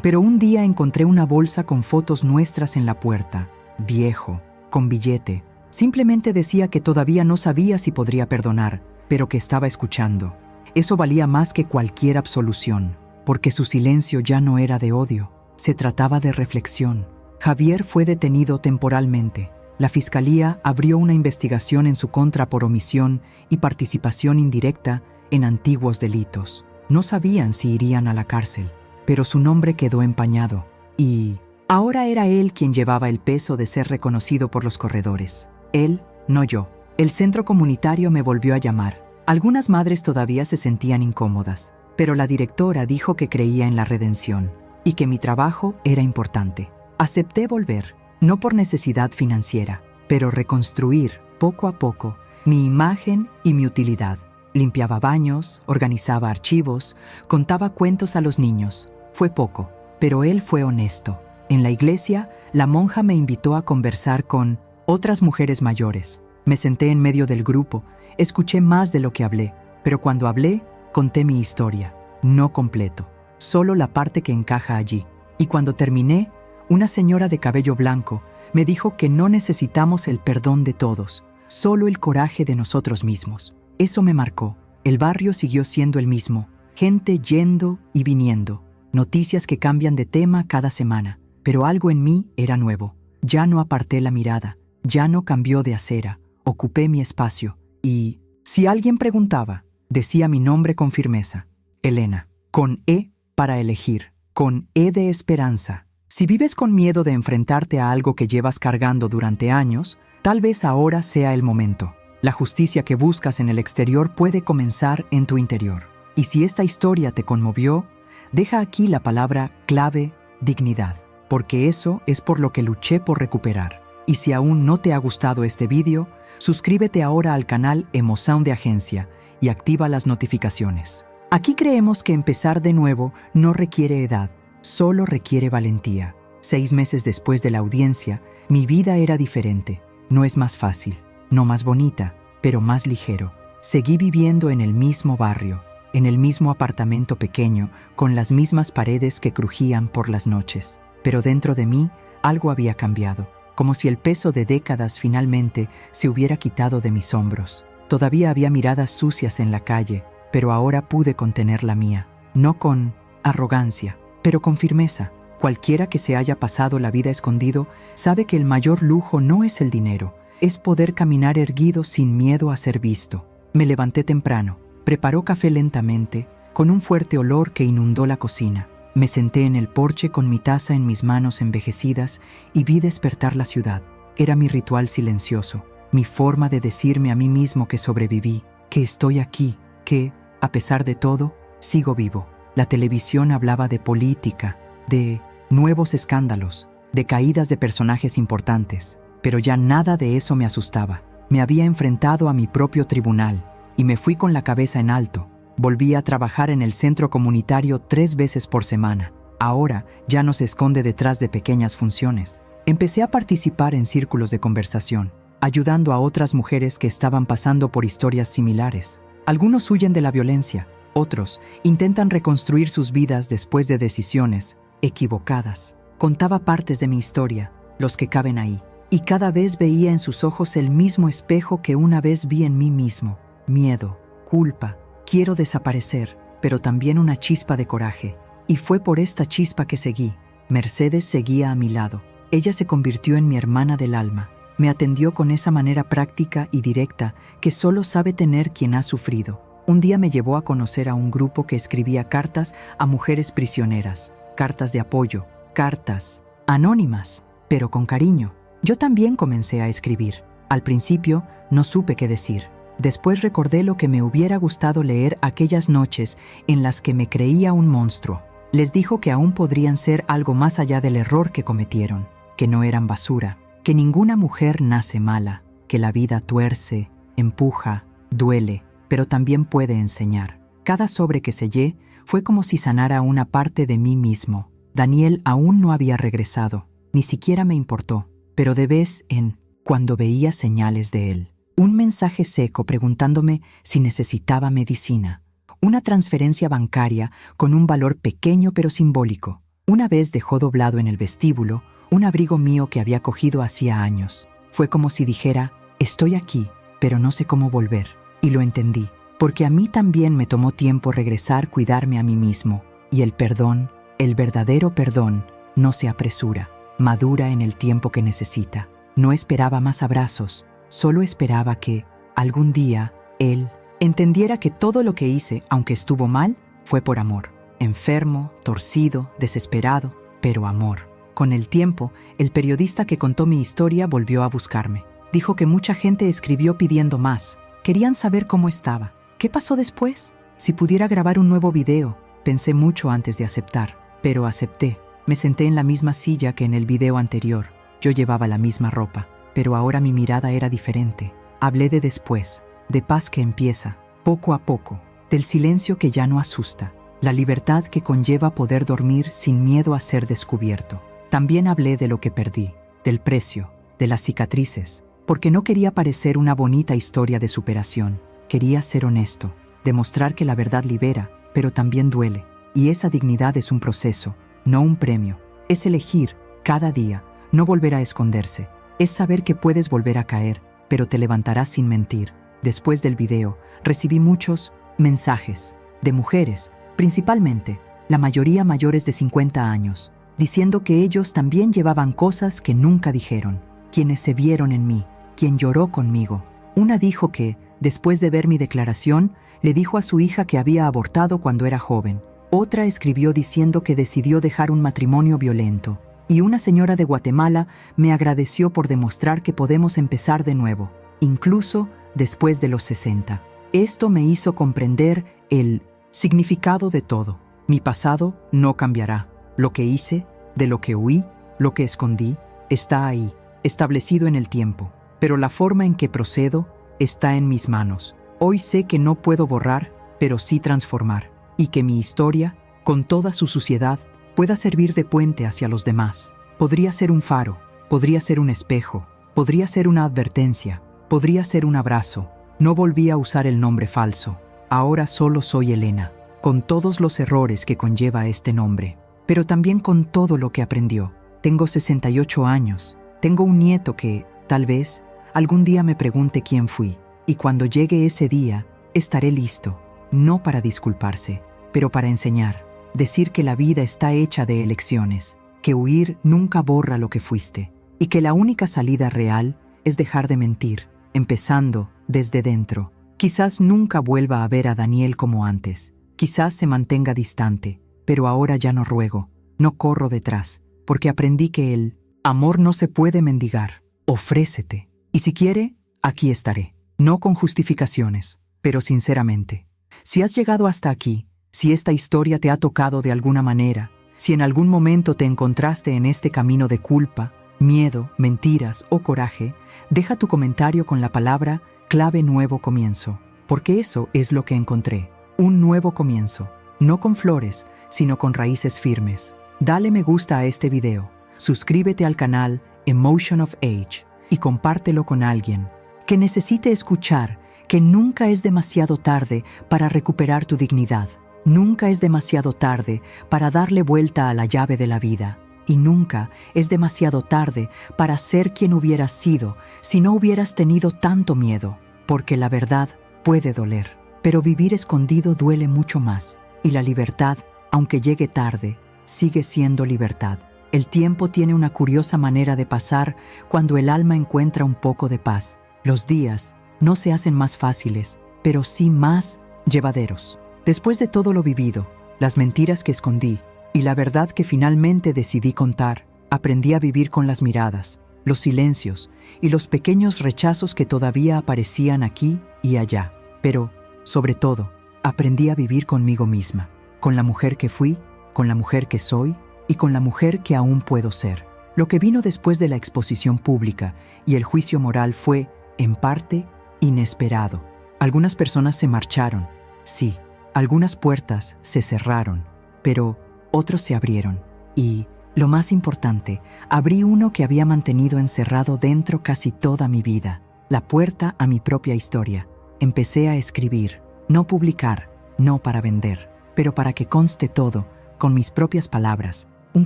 Pero un día encontré una bolsa con fotos nuestras en la puerta, viejo, con billete. Simplemente decía que todavía no sabía si podría perdonar, pero que estaba escuchando. Eso valía más que cualquier absolución, porque su silencio ya no era de odio, se trataba de reflexión. Javier fue detenido temporalmente. La fiscalía abrió una investigación en su contra por omisión y participación indirecta en antiguos delitos. No sabían si irían a la cárcel, pero su nombre quedó empañado. Y ahora era él quien llevaba el peso de ser reconocido por los corredores. Él, no yo. El centro comunitario me volvió a llamar. Algunas madres todavía se sentían incómodas, pero la directora dijo que creía en la redención y que mi trabajo era importante. Acepté volver. No por necesidad financiera, pero reconstruir, poco a poco, mi imagen y mi utilidad. Limpiaba baños, organizaba archivos, contaba cuentos a los niños. Fue poco, pero él fue honesto. En la iglesia, la monja me invitó a conversar con otras mujeres mayores. Me senté en medio del grupo, escuché más de lo que hablé, pero cuando hablé, conté mi historia, no completo, solo la parte que encaja allí. Y cuando terminé, una señora de cabello blanco me dijo que no necesitamos el perdón de todos, solo el coraje de nosotros mismos. Eso me marcó. El barrio siguió siendo el mismo, gente yendo y viniendo, noticias que cambian de tema cada semana, pero algo en mí era nuevo. Ya no aparté la mirada, ya no cambió de acera, ocupé mi espacio y, si alguien preguntaba, decía mi nombre con firmeza: Elena, con E para elegir, con E de esperanza. Si vives con miedo de enfrentarte a algo que llevas cargando durante años, tal vez ahora sea el momento. La justicia que buscas en el exterior puede comenzar en tu interior. Y si esta historia te conmovió, deja aquí la palabra clave: dignidad, porque eso es por lo que luché por recuperar. Y si aún no te ha gustado este vídeo, suscríbete ahora al canal Emosound de Agencia y activa las notificaciones. Aquí creemos que empezar de nuevo no requiere edad, solo requiere valentía. 6 meses después de la audiencia, mi vida era diferente. No es más fácil, no más bonita, pero más ligero. Seguí viviendo en el mismo barrio, en el mismo apartamento pequeño, con las mismas paredes que crujían por las noches. Pero dentro de mí, algo había cambiado, como si el peso de décadas finalmente se hubiera quitado de mis hombros. Todavía había miradas sucias en la calle, pero ahora pude contener la mía. No con arrogancia, pero con firmeza. Cualquiera que se haya pasado la vida escondido sabe que el mayor lujo no es el dinero, es poder caminar erguido sin miedo a ser visto. Me levanté temprano, preparó café lentamente, con un fuerte olor que inundó la cocina. Me senté en el porche con mi taza en mis manos envejecidas y vi despertar la ciudad. Era mi ritual silencioso, mi forma de decirme a mí mismo que sobreviví, que estoy aquí, que, a pesar de todo, sigo vivo. La televisión hablaba de política, de nuevos escándalos, de caídas de personajes importantes, pero ya nada de eso me asustaba. Me había enfrentado a mi propio tribunal y me fui con la cabeza en alto. Volví a trabajar en el centro comunitario 3 veces por semana. Ahora ya no se esconde detrás de pequeñas funciones. Empecé a participar en círculos de conversación, ayudando a otras mujeres que estaban pasando por historias similares. Algunos huyen de la violencia, otros intentan reconstruir sus vidas después de decisiones equivocadas. Contaba partes de mi historia, los que caben ahí, y cada vez veía en sus ojos el mismo espejo que una vez vi en mí mismo: miedo, culpa, quiero desaparecer, pero también una chispa de coraje. Y fue por esta chispa que seguí. Mercedes seguía a mi lado. Ella se convirtió en mi hermana del alma. Me atendió con esa manera práctica y directa que solo sabe tener quien ha sufrido. Un día me llevó a conocer a un grupo que escribía cartas a mujeres prisioneras, cartas de apoyo, cartas anónimas, pero con cariño. Yo también comencé a escribir. Al principio no supe qué decir. Después recordé lo que me hubiera gustado leer aquellas noches en las que me creía un monstruo. Les dijo que aún podrían ser algo más allá del error que cometieron, que no eran basura, que ninguna mujer nace mala, que la vida tuerce, empuja, duele, pero también puede enseñar. Cada sobre que sellé fue como si sanara una parte de mí mismo. Daniel aún no había regresado, ni siquiera me importó, pero de vez en cuando veía señales de él. Un mensaje seco preguntándome si necesitaba medicina. Una transferencia bancaria con un valor pequeño pero simbólico. Una vez dejó doblado en el vestíbulo un abrigo mío que había cogido hacía años. Fue como si dijera: estoy aquí, pero no sé cómo volver. Y lo entendí, porque a mí también me tomó tiempo regresar, cuidarme a mí mismo. Y el perdón, el verdadero perdón, no se apresura, madura en el tiempo que necesita. No esperaba más abrazos, solo esperaba que, algún día, él entendiera que todo lo que hice, aunque estuvo mal, fue por amor. Enfermo, torcido, desesperado, pero amor. Con el tiempo, el periodista que contó mi historia volvió a buscarme. Dijo que mucha gente escribió pidiendo más. Querían saber cómo estaba. ¿Qué pasó después? Si pudiera grabar un nuevo video. Pensé mucho antes de aceptar, pero acepté. Me senté en la misma silla que en el video anterior. Yo llevaba la misma ropa, pero ahora mi mirada era diferente. Hablé de después, de paz que empieza, poco a poco, del silencio que ya no asusta, la libertad que conlleva poder dormir sin miedo a ser descubierto. También hablé de lo que perdí, del precio, de las cicatrices, porque no quería parecer una bonita historia de superación. Quería ser honesto, demostrar que la verdad libera, pero también duele. Y esa dignidad es un proceso, no un premio. Es elegir, cada día, no volver a esconderse. Es saber que puedes volver a caer, pero te levantarás sin mentir. Después del video, recibí muchos mensajes, de mujeres, principalmente, la mayoría mayores de 50 años, diciendo que ellos también llevaban cosas que nunca dijeron, quienes se vieron en mí, quien lloró conmigo. Una dijo que, después de ver mi declaración, le dijo a su hija que había abortado cuando era joven. Otra escribió diciendo que decidió dejar un matrimonio violento. Y una señora de Guatemala me agradeció por demostrar que podemos empezar de nuevo, incluso después de los 60. Esto me hizo comprender el significado de todo. Mi pasado no cambiará. Lo que hice, de lo que huí, lo que escondí, está ahí, establecido en el tiempo. Pero la forma en que procedo está en mis manos. Hoy sé que no puedo borrar, pero sí transformar. Y que mi historia, con toda su suciedad, pueda servir de puente hacia los demás. Podría ser un faro, podría ser un espejo, podría ser una advertencia, podría ser un abrazo. No volví a usar el nombre falso. Ahora solo soy Elena, con todos los errores que conlleva este nombre, pero también con todo lo que aprendió. Tengo 68 años. Tengo un nieto que, tal vez, algún día me pregunte quién fui. Y cuando llegue ese día, estaré listo, no para disculparse, pero para enseñar. Decir que la vida está hecha de elecciones, que huir nunca borra lo que fuiste, y que la única salida real es dejar de mentir, empezando desde dentro. Quizás nunca vuelva a ver a Daniel como antes, quizás se mantenga distante, pero ahora ya no ruego, no corro detrás, porque aprendí que el amor no se puede mendigar. Ofrécete, y si quiere, aquí estaré, no con justificaciones, pero sinceramente. Si has llegado hasta aquí, si esta historia te ha tocado de alguna manera, si en algún momento te encontraste en este camino de culpa, miedo, mentiras o coraje, deja tu comentario con la palabra clave nuevo comienzo, porque eso es lo que encontré, un nuevo comienzo, no con flores, sino con raíces firmes. Dale me gusta a este video, suscríbete al canal Emotion of Age y compártelo con alguien que necesite escuchar que nunca es demasiado tarde para recuperar tu dignidad. Nunca es demasiado tarde para darle vuelta a la llave de la vida. Y nunca es demasiado tarde para ser quien hubieras sido si no hubieras tenido tanto miedo. Porque la verdad puede doler, pero vivir escondido duele mucho más. Y la libertad, aunque llegue tarde, sigue siendo libertad. El tiempo tiene una curiosa manera de pasar cuando el alma encuentra un poco de paz. Los días no se hacen más fáciles, pero sí más llevaderos. Después de todo lo vivido, las mentiras que escondí y la verdad que finalmente decidí contar, aprendí a vivir con las miradas, los silencios y los pequeños rechazos que todavía aparecían aquí y allá. Pero, sobre todo, aprendí a vivir conmigo misma, con la mujer que fui, con la mujer que soy y con la mujer que aún puedo ser. Lo que vino después de la exposición pública y el juicio moral fue, en parte, inesperado. Algunas personas se marcharon, sí. Algunas puertas se cerraron, pero otros se abrieron. Y, lo más importante, abrí uno que había mantenido encerrado dentro casi toda mi vida, la puerta a mi propia historia. Empecé a escribir, no publicar, no para vender, pero para que conste todo, con mis propias palabras. Un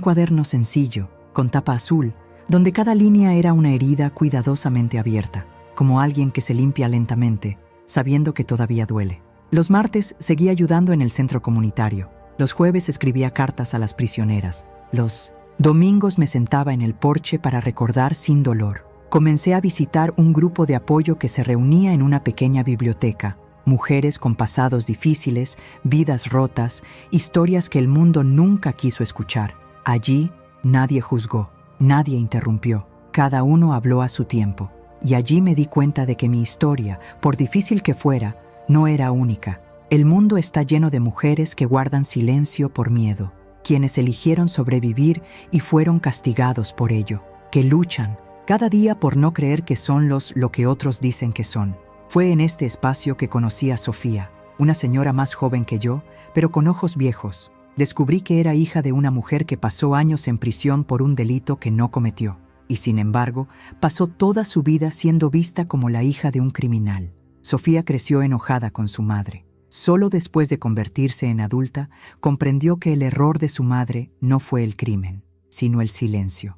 cuaderno sencillo, con tapa azul, donde cada línea era una herida cuidadosamente abierta, como alguien que se limpia lentamente, sabiendo que todavía duele. Los martes seguí ayudando en el centro comunitario. Los jueves escribía cartas a las prisioneras. Los domingos me sentaba en el porche para recordar sin dolor. Comencé a visitar un grupo de apoyo que se reunía en una pequeña biblioteca. Mujeres con pasados difíciles, vidas rotas, historias que el mundo nunca quiso escuchar. Allí nadie juzgó, nadie interrumpió. Cada uno habló a su tiempo. Y allí me di cuenta de que mi historia, por difícil que fuera, no era única. El mundo está lleno de mujeres que guardan silencio por miedo, quienes eligieron sobrevivir y fueron castigados por ello, que luchan cada día por no creer que son lo que otros dicen que son. Fue en este espacio que conocí a Sofía, una señora más joven que yo, pero con ojos viejos. Descubrí que era hija de una mujer que pasó años en prisión por un delito que no cometió, y sin embargo, pasó toda su vida siendo vista como la hija de un criminal. Sofía creció enojada con su madre. Solo después de convertirse en adulta, comprendió que el error de su madre no fue el crimen, sino el silencio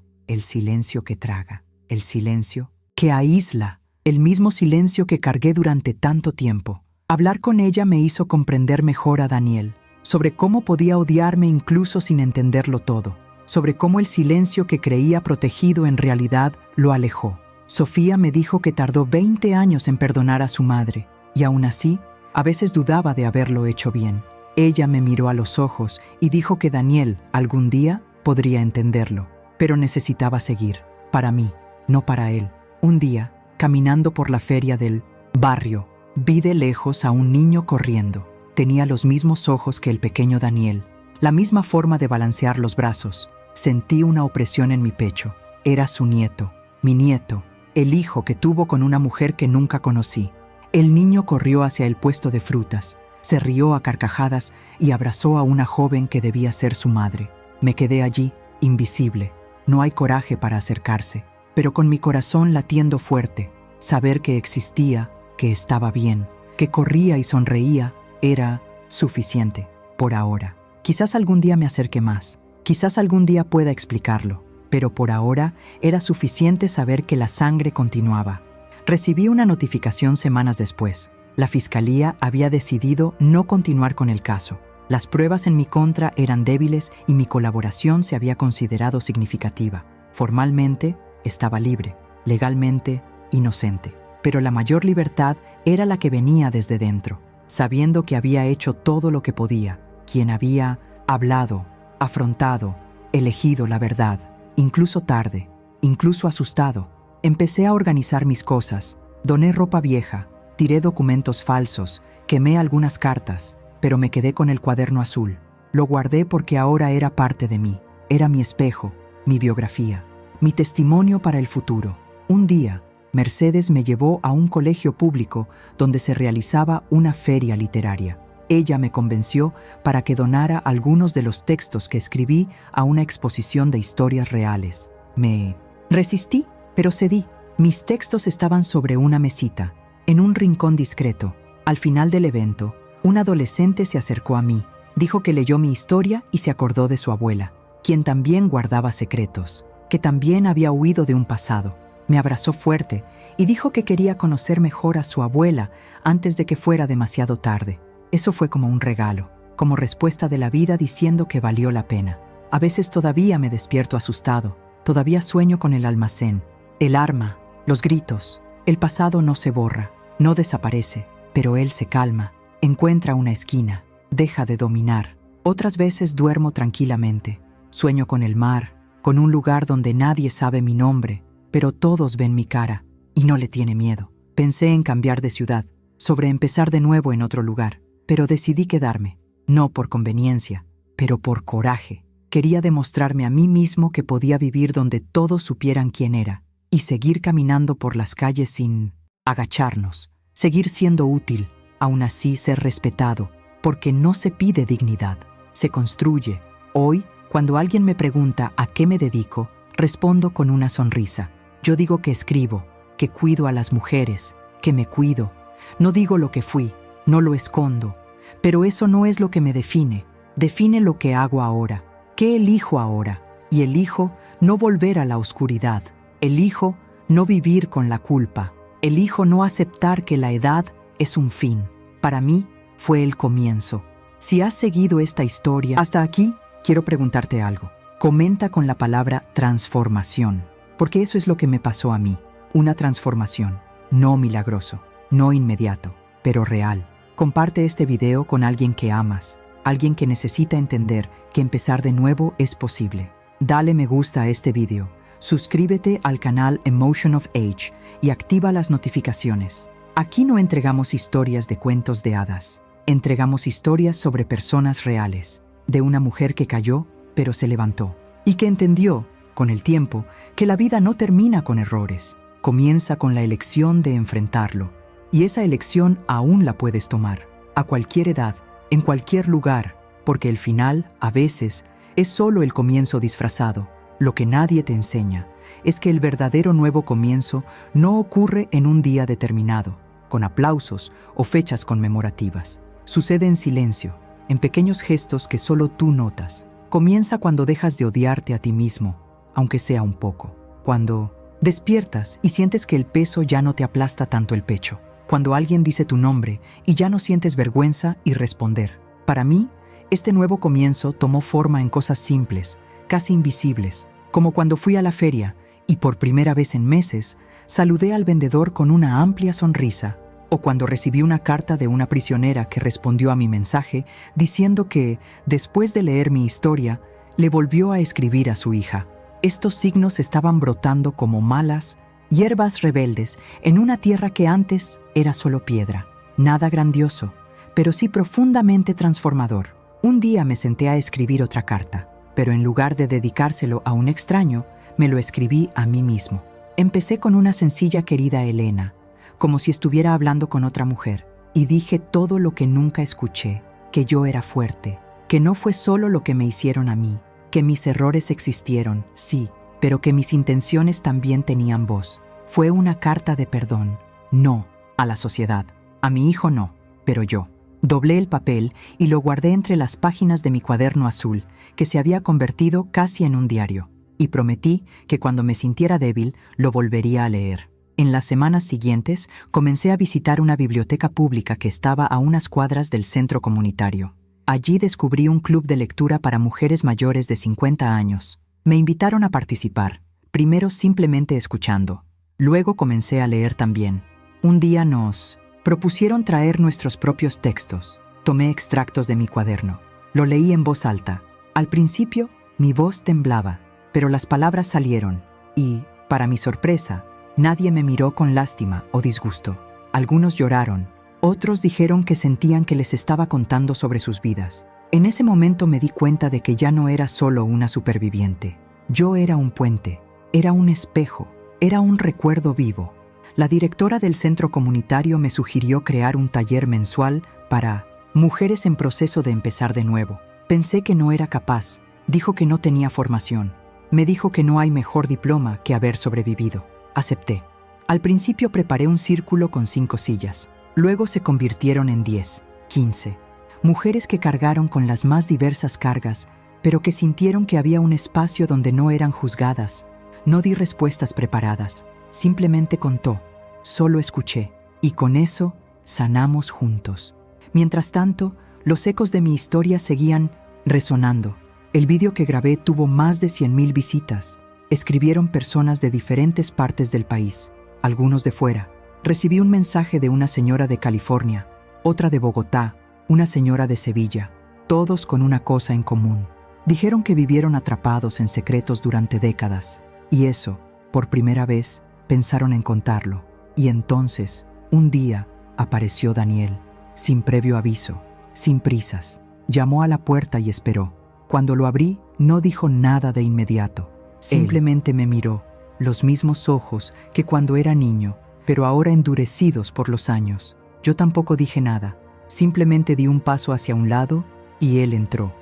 que traga, el silencio que aísla, el mismo silencio que cargué durante tanto tiempo. Hablar con ella me hizo comprender mejor a Daniel. sobre cómo podía odiarme incluso sin entenderlo todo, sobre cómo el silencio que creía protegido en realidad lo alejó. Sofía me dijo que tardó 20 años en perdonar a su madre, y aún así, a veces dudaba de haberlo hecho bien. Ella me miró a los ojos y dijo que Daniel, algún día, podría entenderlo, pero necesitaba seguir, para mí, no para él. Un día, caminando por la feria del barrio, vi de lejos a un niño corriendo. Tenía los mismos ojos que el pequeño Daniel, la misma forma de balancear los brazos. Sentí una opresión en mi pecho. Era su nieto, mi nieto, el hijo que tuvo con una mujer que nunca conocí. El niño corrió hacia el puesto de frutas, se rió a carcajadas y abrazó a una joven que debía ser su madre. Me quedé allí, invisible. No hay coraje para acercarse, pero con mi corazón latiendo fuerte, saber que existía, que estaba bien, que corría y sonreía, era suficiente, por ahora. Quizás algún día me acerque más, quizás algún día pueda explicarlo, pero por ahora era suficiente saber que la sangre continuaba. Recibí una notificación semanas después. La fiscalía había decidido no continuar con el caso. Las pruebas en mi contra eran débiles y mi colaboración se había considerado significativa. Formalmente, estaba libre, legalmente, inocente. Pero la mayor libertad era la que venía desde dentro, sabiendo que había hecho todo lo que podía, quien había hablado, afrontado, elegido la verdad, incluso tarde, incluso asustado. Empecé a organizar mis cosas, doné ropa vieja, tiré documentos falsos, quemé algunas cartas, pero me quedé con el cuaderno azul. Lo guardé porque ahora era parte de mí, era mi espejo, mi biografía, mi testimonio para el futuro. Un día, Mercedes me llevó a un colegio público donde se realizaba una feria literaria. Ella me convenció para que donara algunos de los textos que escribí a una exposición de historias reales. Me resistí, pero cedí. Mis textos estaban sobre una mesita, en un rincón discreto. Al final del evento, un adolescente se acercó a mí, dijo que leyó mi historia y se acordó de su abuela, quien también guardaba secretos, que también había huido de un pasado. Me abrazó fuerte y dijo que quería conocer mejor a su abuela antes de que fuera demasiado tarde. Eso fue como un regalo, como respuesta de la vida diciendo que valió la pena. A veces todavía me despierto asustado, todavía sueño con el almacén, el arma, los gritos. El pasado no se borra, no desaparece, pero él se calma, encuentra una esquina, deja de dominar. Otras veces duermo tranquilamente, sueño con el mar, con un lugar donde nadie sabe mi nombre, pero todos ven mi cara, y no le tiene miedo. Pensé en cambiar de ciudad, sobre empezar de nuevo en otro lugar, pero decidí quedarme, no por conveniencia, pero por coraje. Quería demostrarme a mí mismo que podía vivir donde todos supieran quién era, y seguir caminando por las calles sin agacharnos, seguir siendo útil, aún así ser respetado, porque no se pide dignidad, se construye. Hoy, cuando alguien me pregunta a qué me dedico, respondo con una sonrisa. Yo digo que escribo, que cuido a las mujeres, que me cuido. No digo lo que fui, no lo escondo, pero eso no es lo que me define. Define lo que hago ahora, qué elijo ahora, y elijo no volver a la oscuridad. Elijo no vivir con la culpa. Elijo no aceptar que la edad es un fin. Para mí, fue el comienzo. Si has seguido esta historia hasta aquí, quiero preguntarte algo. Comenta con la palabra transformación, porque eso es lo que me pasó a mí. Una transformación, no milagroso, no inmediato, pero real. Comparte este video con alguien que amas, alguien que necesita entender que empezar de nuevo es posible. Dale me gusta a este video. Suscríbete al canal Emotion of Age y activa las notificaciones. Aquí no entregamos historias de cuentos de hadas. Entregamos historias sobre personas reales, de una mujer que cayó, pero se levantó, y que entendió, con el tiempo, que la vida no termina con errores, comienza con la elección de enfrentarlo. Y esa elección aún la puedes tomar, a cualquier edad, en cualquier lugar, porque el final, a veces, es solo el comienzo disfrazado. Lo que nadie te enseña es que el verdadero nuevo comienzo no ocurre en un día determinado, con aplausos o fechas conmemorativas. Sucede en silencio, en pequeños gestos que solo tú notas. Comienza cuando dejas de odiarte a ti mismo, aunque sea un poco. Cuando despiertas y sientes que el peso ya no te aplasta tanto el pecho. Cuando alguien dice tu nombre y ya no sientes vergüenza y responder. Para mí, Este nuevo comienzo tomó forma en cosas simples, casi invisibles, como cuando fui a la feria y por primera vez en meses saludé al vendedor con una amplia sonrisa, o cuando recibí una carta de una prisionera que respondió a mi mensaje diciendo que, después de leer mi historia, le volvió a escribir a su hija. Estos signos estaban brotando como malas hierbas rebeldes en una tierra que antes era solo piedra. Nada grandioso, pero sí profundamente transformador. Un día me senté a escribir otra carta, pero en lugar de dedicárselo a un extraño, me lo escribí a mí mismo. Empecé con una sencilla querida Elena, como si estuviera hablando con otra mujer, y dije todo lo que nunca escuché, que yo era fuerte, que no fue solo lo que me hicieron a mí, que mis errores existieron, sí, pero que mis intenciones también tenían voz. Fue una carta de perdón, no a la sociedad, a mi hijo no, pero yo. Doblé el papel y lo guardé entre las páginas de mi cuaderno azul, que se había convertido casi en un diario, y prometí que cuando me sintiera débil lo volvería a leer. En las semanas siguientes comencé a visitar una biblioteca pública que estaba a unas cuadras del centro comunitario. Allí descubrí un club de lectura para mujeres mayores de 50 años. Me invitaron a participar, primero simplemente escuchando. Luego comencé a leer también. Un día nos propusieron traer nuestros propios textos. Tomé extractos de mi cuaderno. Lo leí en voz alta. Al principio, mi voz temblaba, pero las palabras salieron y, para mi sorpresa, nadie me miró con lástima o disgusto. Algunos lloraron, otros dijeron que sentían que les estaba contando sobre sus vidas. En ese momento me di cuenta de que ya no era solo una superviviente. Yo era un puente, era un espejo, era un recuerdo vivo. La directora del centro comunitario me sugirió crear un taller mensual para mujeres en proceso de empezar de nuevo. Pensé que no era capaz. Dijo que no tenía formación. Me dijo que no hay mejor diploma que haber sobrevivido. Acepté. Al principio preparé un círculo con 5 sillas. Luego se convirtieron en 10, 15. Mujeres que cargaron con las más diversas cargas, pero que sintieron que había un espacio donde no eran juzgadas. No di respuestas preparadas. Simplemente contó, solo escuché, y con eso sanamos juntos. Mientras tanto, los ecos de mi historia seguían resonando. El vídeo que grabé tuvo más de 100,000 visitas. Escribieron personas de diferentes partes del país, algunos de fuera. Recibí un mensaje de una señora de California, otra de Bogotá, una señora de Sevilla, todos con una cosa en común. Dijeron que vivieron atrapados en secretos durante décadas, y eso, por primera vez, pensaron en contarlo. Y entonces, un día, apareció Daniel, sin previo aviso, sin prisas. Llamó a la puerta y esperó. Cuando lo abrí, no dijo nada de inmediato. Simplemente me miró, los mismos ojos que cuando era niño, pero ahora endurecidos por los años. Yo tampoco dije nada, simplemente di un paso hacia un lado y él entró.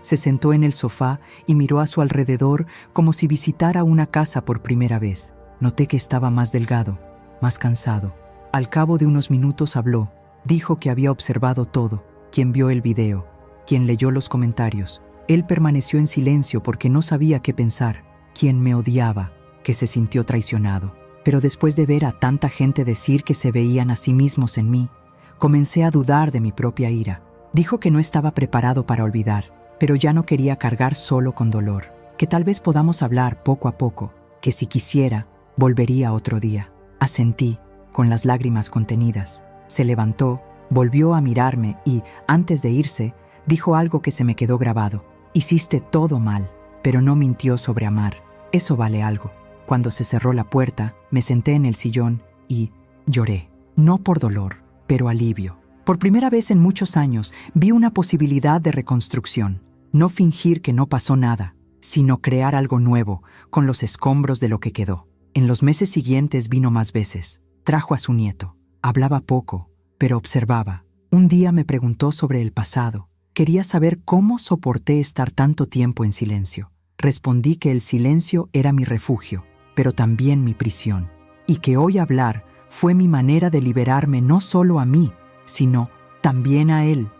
Se sentó en el sofá y miró a su alrededor como si visitara una casa por primera vez. Noté que estaba más delgado, más cansado. Al cabo de unos minutos habló. Dijo que había observado todo, quien vio el video, quien leyó los comentarios. Él permaneció en silencio porque no sabía qué pensar. Quien me odiaba, que se sintió traicionado. Pero después de ver a tanta gente decir que se veían a sí mismos en mí, comencé a dudar de mi propia ira. Dijo que no estaba preparado para olvidar, pero ya no quería cargar solo con dolor. Que tal vez podamos hablar poco a poco, que si quisiera, volvería otro día. Asentí, con las lágrimas contenidas. Se levantó, volvió a mirarme y, antes de irse, dijo algo que se me quedó grabado. Hiciste todo mal, pero no mintió sobre amar. Eso vale algo. Cuando se cerró la puerta, me senté en el sillón y lloré. No por dolor, pero alivio. Por primera vez en muchos años, vi una posibilidad de reconstrucción. No fingir que no pasó nada, sino crear algo nuevo, con los escombros de lo que quedó. En los meses siguientes vino más veces. Trajo a su nieto. Hablaba poco, pero observaba. Un día me preguntó sobre el pasado. Quería saber cómo soporté estar tanto tiempo en silencio. Respondí que el silencio era mi refugio, pero también mi prisión, y que hoy hablar fue mi manera de liberarme no solo a mí, sino también a él.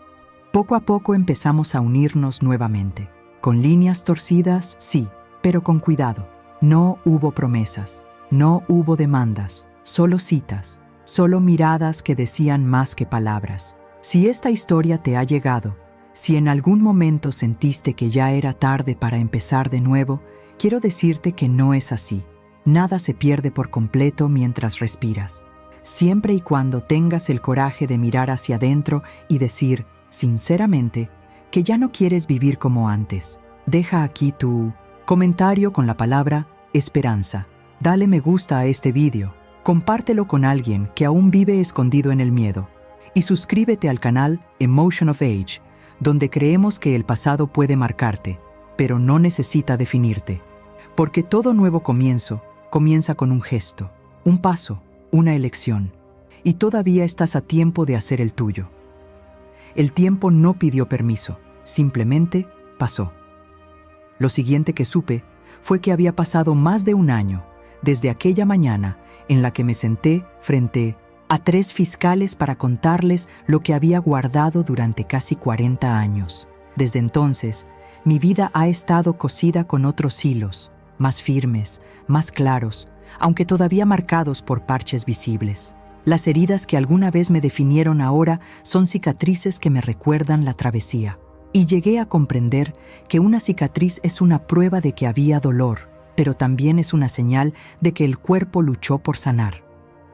Poco a poco empezamos a unirnos nuevamente. Con líneas torcidas, sí, pero con cuidado. No hubo promesas, no hubo demandas, solo citas, solo miradas que decían más que palabras. Si esta historia te ha llegado, Si en algún momento sentiste que ya era tarde para empezar de nuevo, quiero decirte que no es así. Nada se pierde por completo mientras respiras. Siempre y cuando tengas el coraje de mirar hacia adentro y decir, sinceramente, que ya no quieres vivir como antes. Deja aquí tu comentario con la palabra esperanza. Dale me gusta a este vídeo, compártelo con alguien que aún vive escondido en el miedo y suscríbete al canal Emotion of Age, donde creemos que el pasado puede marcarte, pero no necesita definirte. Porque todo nuevo comienzo comienza con un gesto, un paso, una elección, y todavía estás a tiempo de hacer el tuyo. El tiempo no pidió permiso, simplemente pasó. Lo siguiente que supe fue que había pasado más de un año desde aquella mañana en la que me senté frente a 3 fiscales para contarles lo que había guardado durante casi 40 años. Desde entonces, mi vida ha estado cosida con otros hilos, más firmes, más claros, aunque todavía marcados por parches visibles. Las heridas que alguna vez me definieron ahora son cicatrices que me recuerdan la travesía. Y llegué a comprender que una cicatriz es una prueba de que había dolor, pero también es una señal de que el cuerpo luchó por sanar.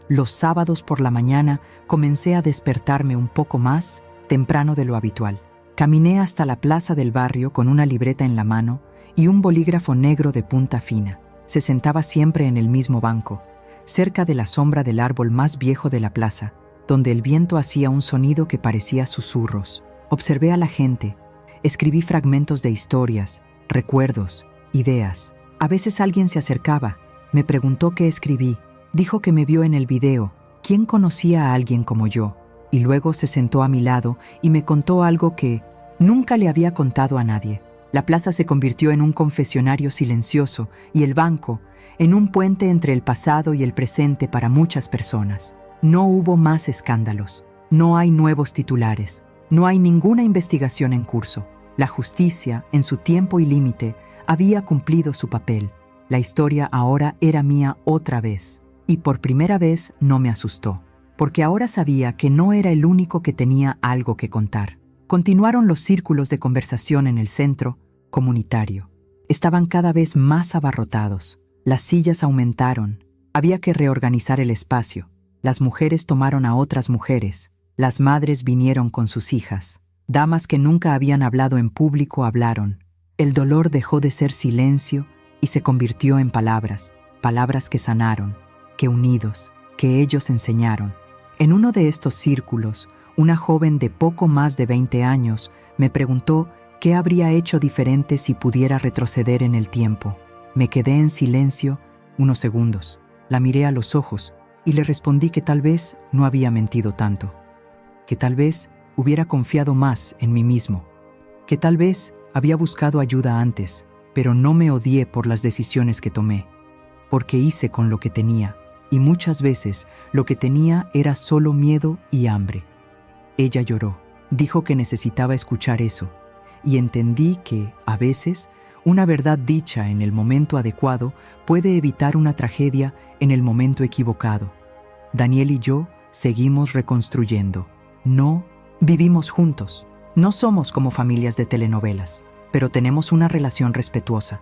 Los sábados por la mañana comencé a despertarme un poco más temprano de lo habitual. Caminé hasta la plaza del barrio con una libreta en la mano y un bolígrafo negro de punta fina. Se sentaba siempre en el mismo banco, cerca de la sombra del árbol más viejo de la plaza, donde el viento hacía un sonido que parecía susurros. Observé a la gente, escribí fragmentos de historias, recuerdos, ideas. A veces alguien se acercaba, me preguntó qué escribí, dijo que me vio en el video, quién conocía a alguien como yo, y luego se sentó a mi lado y me contó algo que nunca le había contado a nadie. La plaza se convirtió en un confesionario silencioso y el banco en un puente entre el pasado y el presente para muchas personas. No hubo más escándalos, no hay nuevos titulares, no hay ninguna investigación en curso. La justicia, en su tiempo y límite, había cumplido su papel. La historia ahora era mía otra vez. Y por primera vez no me asustó, porque ahora sabía que no era el único que tenía algo que contar. Continuaron los círculos de conversación en el centro comunitario. Estaban cada vez más abarrotados. Las sillas aumentaron. Había que reorganizar el espacio. Las mujeres tomaron a otras mujeres. Las madres vinieron con sus hijas. Damas que nunca habían hablado en público hablaron. El dolor dejó de ser silencio y se convirtió en palabras. Palabras que sanaron, que unidos, que ellos enseñaron. En uno de estos círculos, una joven de poco más de 20 años me preguntó qué habría hecho diferente si pudiera retroceder en el tiempo. Me quedé en silencio unos segundos. La miré a los ojos y le respondí que tal vez no había mentido tanto, que tal vez hubiera confiado más en mí mismo, que tal vez había buscado ayuda antes, pero no me odié por las decisiones que tomé, porque hice con lo que tenía, y muchas veces lo que tenía era solo miedo y hambre. Ella lloró, dijo que necesitaba escuchar eso, y entendí que, a veces, una verdad dicha en el momento adecuado puede evitar una tragedia en el momento equivocado. Daniel y yo seguimos reconstruyendo. No vivimos juntos. No somos como familias de telenovelas, pero tenemos una relación respetuosa.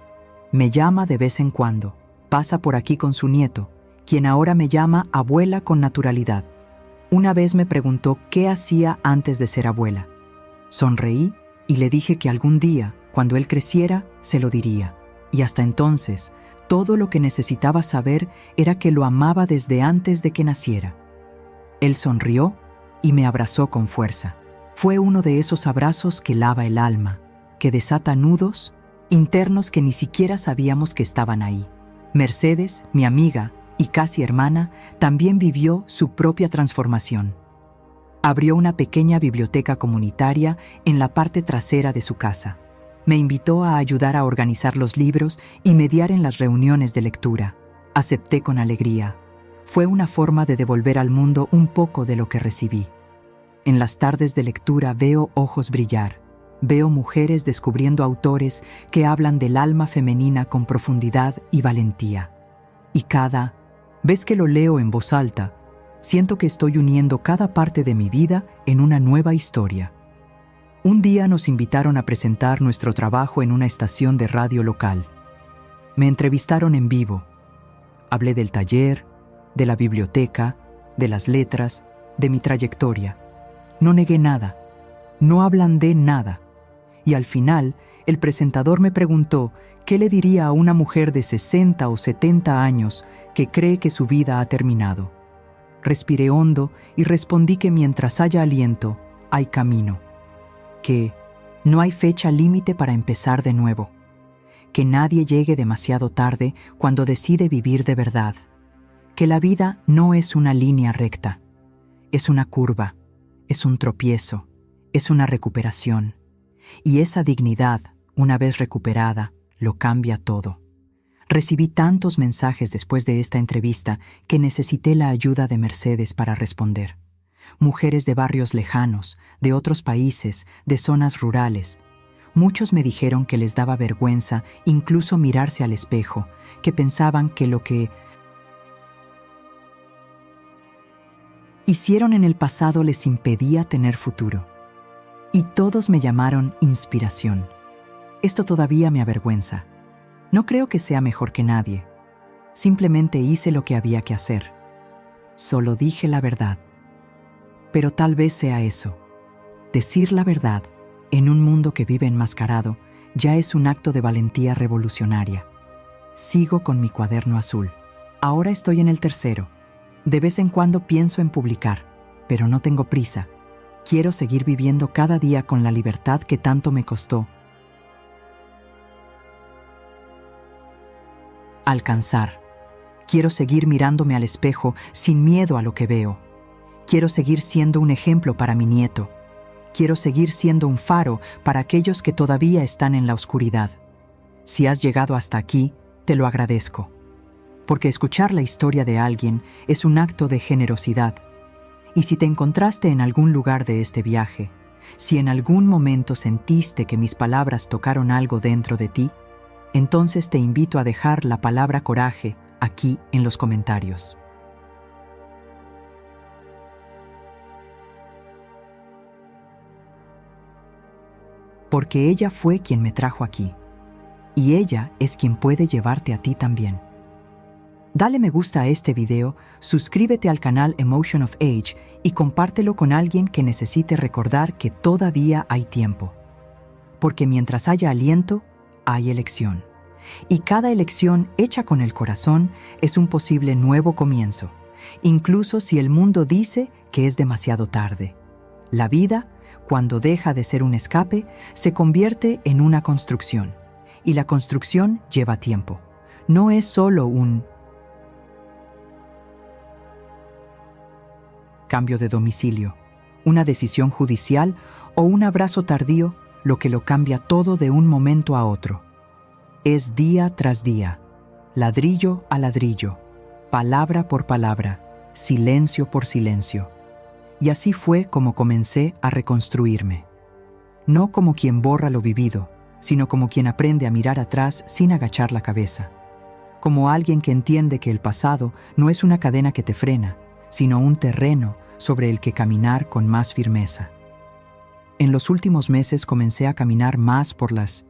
Me llama de vez en cuando, pasa por aquí con su nieto, quien ahora me llama abuela con naturalidad. Una vez me preguntó qué hacía antes de ser abuela. Sonreí y le dije que algún día, cuando él creciera, se lo diría. Y hasta entonces, todo lo que necesitaba saber era que lo amaba desde antes de que naciera. Él sonrió y me abrazó con fuerza. Fue uno de esos abrazos que lava el alma, que desata nudos internos que ni siquiera sabíamos que estaban ahí. Mercedes, mi amiga y casi hermana, también vivió su propia transformación. Abrió una pequeña biblioteca comunitaria en la parte trasera de su casa. Me invitó a ayudar a organizar los libros y mediar en las reuniones de lectura. Acepté con alegría. Fue una forma de devolver al mundo un poco de lo que recibí. En las tardes de lectura veo ojos brillar. Veo mujeres descubriendo autores que hablan del alma femenina con profundidad y valentía. Y cada vez que lo leo en voz alta, siento que estoy uniendo cada parte de mi vida en una nueva historia. Un día nos invitaron a presentar nuestro trabajo en una estación de radio local. Me entrevistaron en vivo. Hablé del taller, de la biblioteca, de las letras, de mi trayectoria. No negué nada, no ablandé nada. Y al final, el presentador me preguntó qué le diría a una mujer de 60 o 70 años que cree que su vida ha terminado. Respiré hondo y respondí que mientras haya aliento, hay camino. Que no hay fecha límite para empezar de nuevo. Que nadie llegue demasiado tarde cuando decide vivir de verdad. Que la vida no es una línea recta. Es una curva, es un tropiezo, es una recuperación. Y esa dignidad, una vez recuperada, lo cambia todo. Recibí tantos mensajes después de esta entrevista que necesité la ayuda de Mercedes para responder. Mujeres de barrios lejanos, de otros países, de zonas rurales. Muchos me dijeron que les daba vergüenza incluso mirarse al espejo, que pensaban que lo que hicieron en el pasado les impedía tener futuro. Y todos me llamaron inspiración. Esto todavía me avergüenza. No creo que sea mejor que nadie. Simplemente hice lo que había que hacer. Solo dije la verdad. Pero tal vez sea eso. Decir la verdad, en un mundo que vive enmascarado, ya es un acto de valentía revolucionaria. Sigo con mi cuaderno azul. Ahora estoy en el tercero. De vez en cuando pienso en publicar, pero no tengo prisa. Quiero seguir viviendo cada día con la libertad que tanto me costó alcanzar. Quiero seguir mirándome al espejo sin miedo a lo que veo. Quiero seguir siendo un ejemplo para mi nieto. Quiero seguir siendo un faro para aquellos que todavía están en la oscuridad. Si has llegado hasta aquí, te lo agradezco. Porque escuchar la historia de alguien es un acto de generosidad. Y si te encontraste en algún lugar de este viaje, si en algún momento sentiste que mis palabras tocaron algo dentro de ti, entonces te invito a dejar la palabra coraje aquí en los comentarios. Porque ella fue quien me trajo aquí, y ella es quien puede llevarte a ti también. Dale me gusta a este video, suscríbete al canal Emotion of Age y compártelo con alguien que necesite recordar que todavía hay tiempo. Porque mientras haya aliento, hay elección. Y cada elección hecha con el corazón es un posible nuevo comienzo, incluso si el mundo dice que es demasiado tarde. La vida, cuando deja de ser un escape, se convierte en una construcción. Y la construcción lleva tiempo. No es solo un cambio de domicilio, una decisión judicial o un abrazo tardío lo que lo cambia todo de un momento a otro. Es día tras día, ladrillo a ladrillo, palabra por palabra, silencio por silencio. Y así fue como comencé a reconstruirme. No como quien borra lo vivido, sino como quien aprende a mirar atrás sin agachar la cabeza. Como alguien que entiende que el pasado no es una cadena que te frena, sino un terreno sobre el que caminar con más firmeza. En los últimos meses comencé a caminar más por las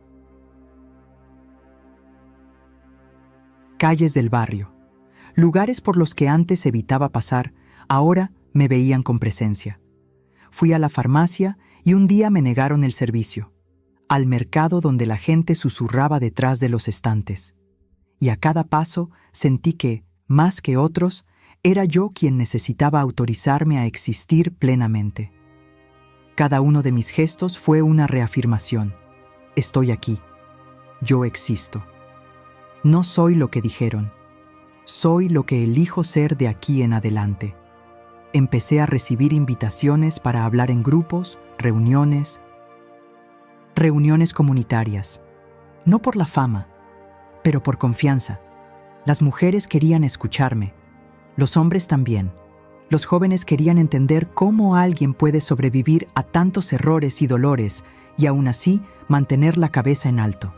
calles del barrio. Lugares por los que antes evitaba pasar, ahora me veían con presencia. Fui a la farmacia y un día me negaron el servicio. Al mercado donde la gente susurraba detrás de los estantes. Y a cada paso sentí que, más que otros, era yo quien necesitaba autorizarme a existir plenamente. Cada uno de mis gestos fue una reafirmación. Estoy aquí. Yo existo. No soy lo que dijeron. Soy lo que elijo ser de aquí en adelante. Empecé a recibir invitaciones para hablar en grupos, reuniones comunitarias. No por la fama, pero por confianza. Las mujeres querían escucharme. Los hombres también. Los jóvenes querían entender cómo alguien puede sobrevivir a tantos errores y dolores y aún así mantener la cabeza en alto.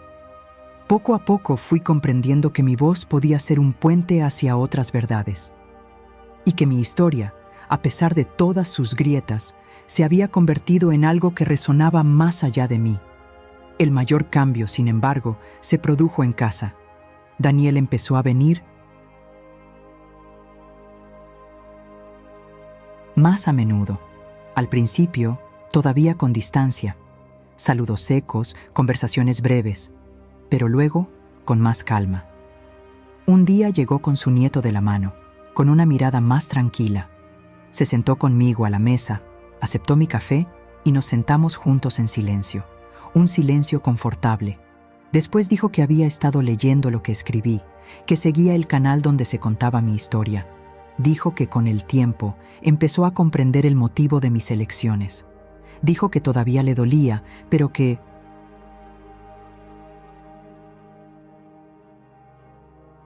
Poco a poco fui comprendiendo que mi voz podía ser un puente hacia otras verdades y que mi historia, a pesar de todas sus grietas, se había convertido en algo que resonaba más allá de mí. El mayor cambio, sin embargo, se produjo en casa. Daniel empezó a venir más a menudo. Al principio, todavía con distancia. Saludos secos, conversaciones breves, pero luego con más calma. Un día llegó con su nieto de la mano, con una mirada más tranquila. Se sentó conmigo a la mesa, aceptó mi café y nos sentamos juntos en silencio. Un silencio confortable. Después dijo que había estado leyendo lo que escribí, que seguía el canal donde se contaba mi historia. Dijo que con el tiempo empezó a comprender el motivo de mis elecciones. Dijo que todavía le dolía, pero que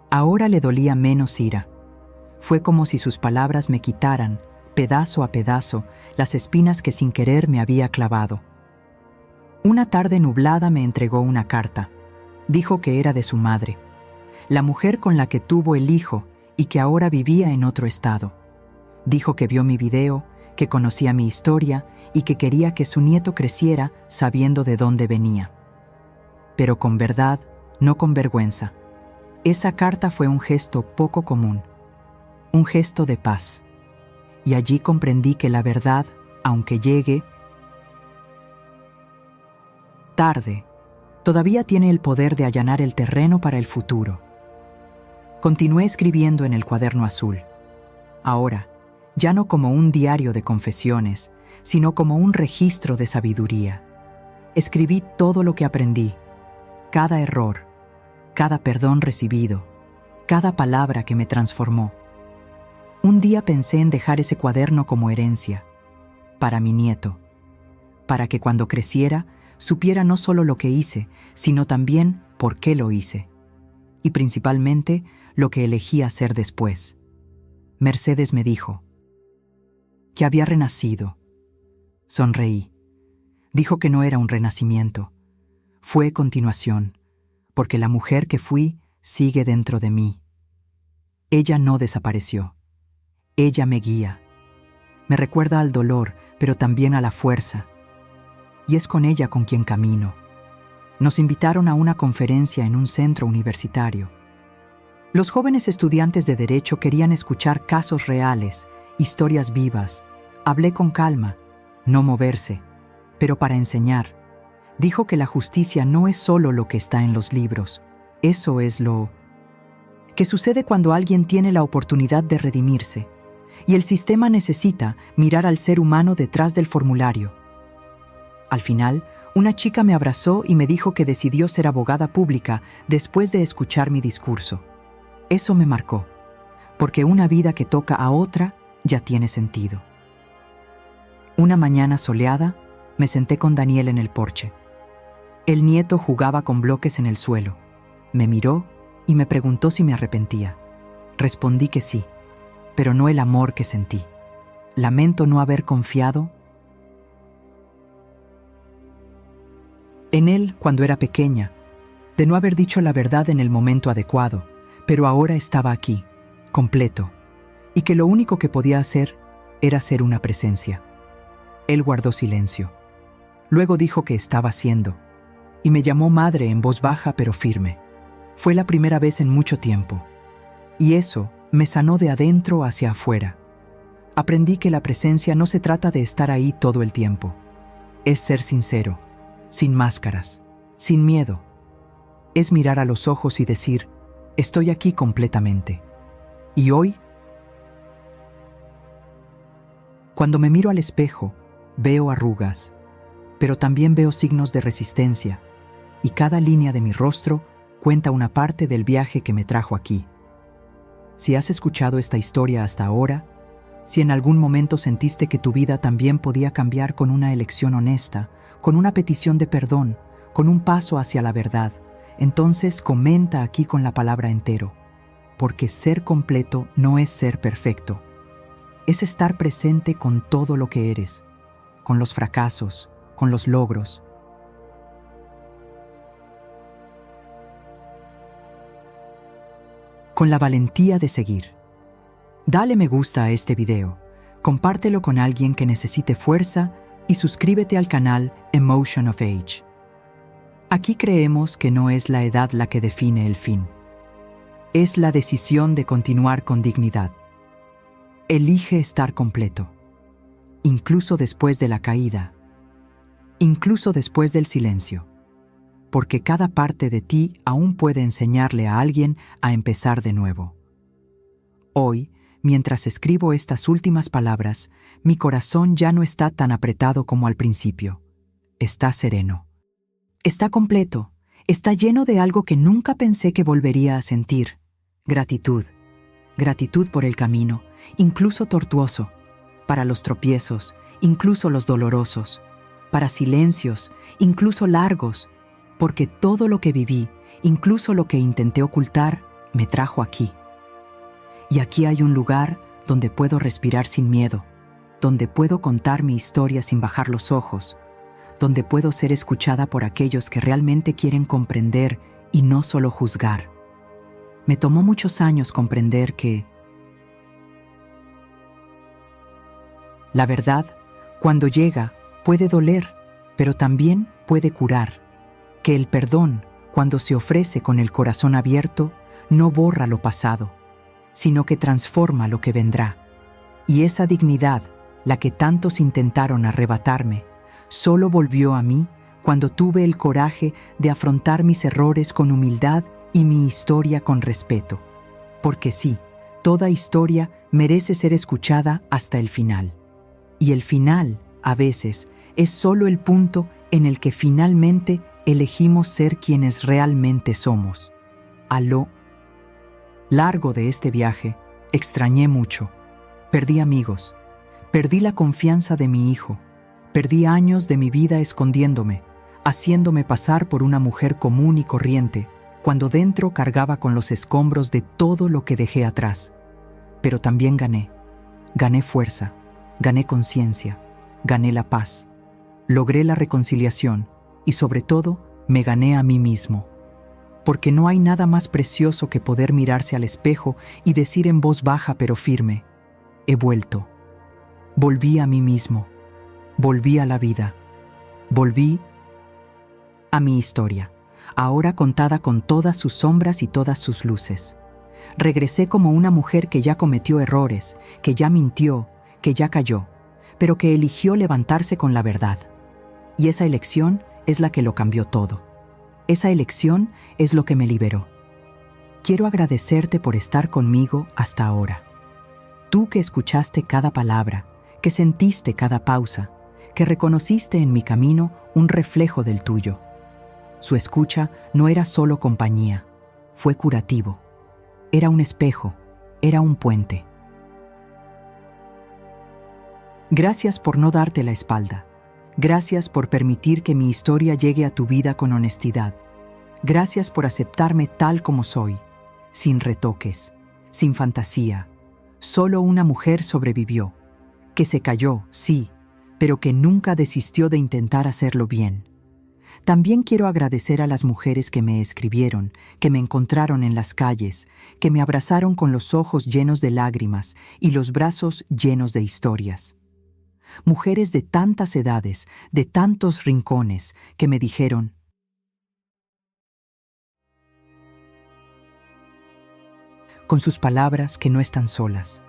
ahora le dolía menos ira. Fue como si sus palabras me quitaran, pedazo a pedazo, las espinas que sin querer me había clavado. Una tarde nublada me entregó una carta. Dijo que era de su madre, la mujer con la que tuvo el hijo y que ahora vivía en otro estado. Dijo que vio mi video, que conocía mi historia y que quería que su nieto creciera sabiendo de dónde venía. Pero con verdad, no con vergüenza. Esa carta fue un gesto poco común, un gesto de paz. Y allí comprendí que la verdad, aunque llegue tarde, todavía tiene el poder de allanar el terreno para el futuro. Continué escribiendo en el cuaderno azul. Ahora, ya no como un diario de confesiones, sino como un registro de sabiduría. Escribí todo lo que aprendí, cada error, cada perdón recibido, cada palabra que me transformó. Un día pensé en dejar ese cuaderno como herencia, para mi nieto, para que cuando creciera supiera no solo lo que hice, sino también por qué lo hice, y principalmente lo que elegí hacer después. Mercedes me dijo que había renacido. Sonreí. Dijo que no era un renacimiento, fue continuación, porque la mujer que fui sigue dentro de mí. Ella no desapareció. Ella me guía. Me recuerda al dolor, pero también a la fuerza. Y es con ella con quien camino. Nos invitaron a una conferencia en un centro universitario. Los jóvenes estudiantes de Derecho querían escuchar casos reales, historias vivas. Hablé con calma, no moverse, pero para enseñar. Dijo que la justicia no es solo lo que está en los libros. Eso es lo que sucede cuando alguien tiene la oportunidad de redimirse. Y el sistema necesita mirar al ser humano detrás del formulario. Al final, una chica me abrazó y me dijo que decidió ser abogada pública después de escuchar mi discurso. Eso me marcó, porque una vida que toca a otra ya tiene sentido. Una mañana soleada, me senté con Daniel en el porche. El nieto jugaba con bloques en el suelo. Me miró y me preguntó si me arrepentía. Respondí que sí, pero no el amor que sentí. Lamento no haber confiado en él cuando era pequeña, de no haber dicho la verdad en el momento adecuado, pero ahora estaba aquí, completo, y que lo único que podía hacer era ser una presencia. Él guardó silencio. Luego dijo que estaba haciendo, y me llamó madre en voz baja pero firme. Fue la primera vez en mucho tiempo, y eso me sanó de adentro hacia afuera. Aprendí que la presencia no se trata de estar ahí todo el tiempo. Es ser sincero, sin máscaras, sin miedo. Es mirar a los ojos y decir, estoy aquí completamente. Y hoy, cuando me miro al espejo, veo arrugas, pero también veo signos de resistencia, y cada línea de mi rostro cuenta una parte del viaje que me trajo aquí. Si has escuchado esta historia hasta ahora, si en algún momento sentiste que tu vida también podía cambiar con una elección honesta, con una petición de perdón, con un paso hacia la verdad, entonces comenta aquí con la palabra entero, porque ser completo no es ser perfecto. Es estar presente con todo lo que eres, con los fracasos, con los logros. Con la valentía de seguir. Dale me gusta a este video, compártelo con alguien que necesite fuerza y suscríbete al canal Emotion of Age. Aquí creemos que no es la edad la que define el fin. Es la decisión de continuar con dignidad. Elige estar completo, incluso después de la caída, incluso después del silencio, porque cada parte de ti aún puede enseñarle a alguien a empezar de nuevo. Hoy, mientras escribo estas últimas palabras, mi corazón ya no está tan apretado como al principio. Está sereno. Está completo. Está lleno de algo que nunca pensé que volvería a sentir. Gratitud. Gratitud por el camino, incluso tortuoso. Para los tropiezos, incluso los dolorosos. Para silencios, incluso largos. Porque todo lo que viví, incluso lo que intenté ocultar, me trajo aquí. Y aquí hay un lugar donde puedo respirar sin miedo, donde puedo contar mi historia sin bajar los ojos, donde puedo ser escuchada por aquellos que realmente quieren comprender y no solo juzgar. Me tomó muchos años comprender que la verdad, cuando llega, puede doler, pero también puede curar. Que el perdón, cuando se ofrece con el corazón abierto, no borra lo pasado, sino que transforma lo que vendrá. Y esa dignidad, la que tantos intentaron arrebatarme, solo volvió a mí cuando tuve el coraje de afrontar mis errores con humildad y mi historia con respeto. Porque sí, toda historia merece ser escuchada hasta el final. Y el final, a veces, es solo el punto en el que finalmente elegimos ser quienes realmente somos. A lo largo de este viaje, extrañé mucho. Perdí amigos, perdí la confianza de mi hijo, perdí años de mi vida escondiéndome, haciéndome pasar por una mujer común y corriente, cuando dentro cargaba con los escombros de todo lo que dejé atrás. Pero también gané fuerza, gané conciencia, gané la paz, logré la reconciliación y sobre todo me gané a mí mismo. Porque no hay nada más precioso que poder mirarse al espejo y decir en voz baja pero firme: he vuelto. Volví a mí mismo. Volví a la vida. Volví a mi historia, ahora contada con todas sus sombras y todas sus luces. Regresé como una mujer que ya cometió errores, que ya mintió, que ya cayó, pero que eligió levantarse con la verdad. Y esa elección es la que lo cambió todo. Esa elección es lo que me liberó. Quiero agradecerte por estar conmigo hasta ahora. Tú que escuchaste cada palabra, que sentiste cada pausa, que reconociste en mi camino un reflejo del tuyo. Su escucha no era solo compañía, fue curativo. Era un espejo, era un puente. Gracias por no darte la espalda. Gracias por permitir que mi historia llegue a tu vida con honestidad. Gracias por aceptarme tal como soy, sin retoques, sin fantasía. Solo una mujer sobrevivió, que se cayó, sí, pero que nunca desistió de intentar hacerlo bien. También quiero agradecer a las mujeres que me escribieron, que me encontraron en las calles, que me abrazaron con los ojos llenos de lágrimas y los brazos llenos de historias. Mujeres de tantas edades, de tantos rincones, que me dijeron: con sus palabras que no están solas,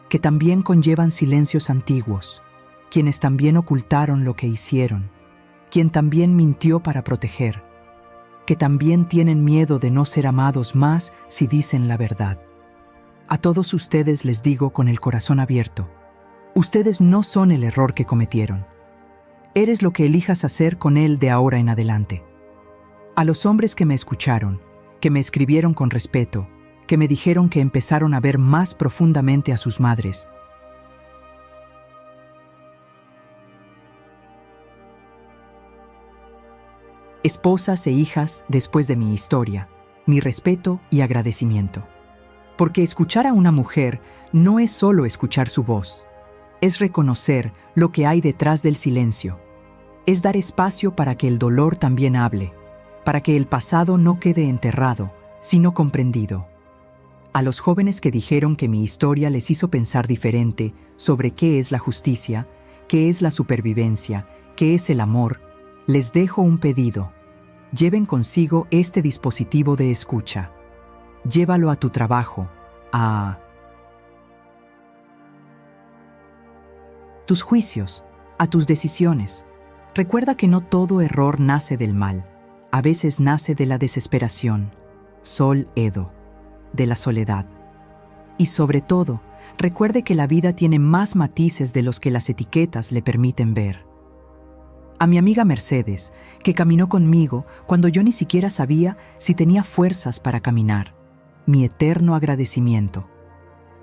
que también conllevan silencios antiguos, quienes también ocultaron lo que hicieron, quien también mintió para proteger, que también tienen miedo de no ser amados más si dicen la verdad. A todos ustedes les digo con el corazón abierto: ustedes no son el error que cometieron. Eres lo que elijas hacer con él de ahora en adelante. A los hombres que me escucharon, que me escribieron con respeto, que me dijeron que empezaron a ver más profundamente a sus madres, esposas e hijas después de mi historia, mi respeto y agradecimiento. Porque escuchar a una mujer no es solo escuchar su voz, es reconocer lo que hay detrás del silencio, es dar espacio para que el dolor también hable, para que el pasado no quede enterrado, sino comprendido. A los jóvenes que dijeron que mi historia les hizo pensar diferente, sobre qué es la justicia, qué es la supervivencia, qué es el amor, les dejo un pedido. Lleven consigo este dispositivo de escucha. Llévalo a tu trabajo, a tus juicios, a tus decisiones. Recuerda que no todo error nace del mal. A veces nace de la desesperación, Sol Edo, de la soledad. Y sobre todo, recuerde que la vida tiene más matices de los que las etiquetas le permiten ver. A mi amiga Mercedes, que caminó conmigo cuando yo ni siquiera sabía si tenía fuerzas para caminar, mi eterno agradecimiento.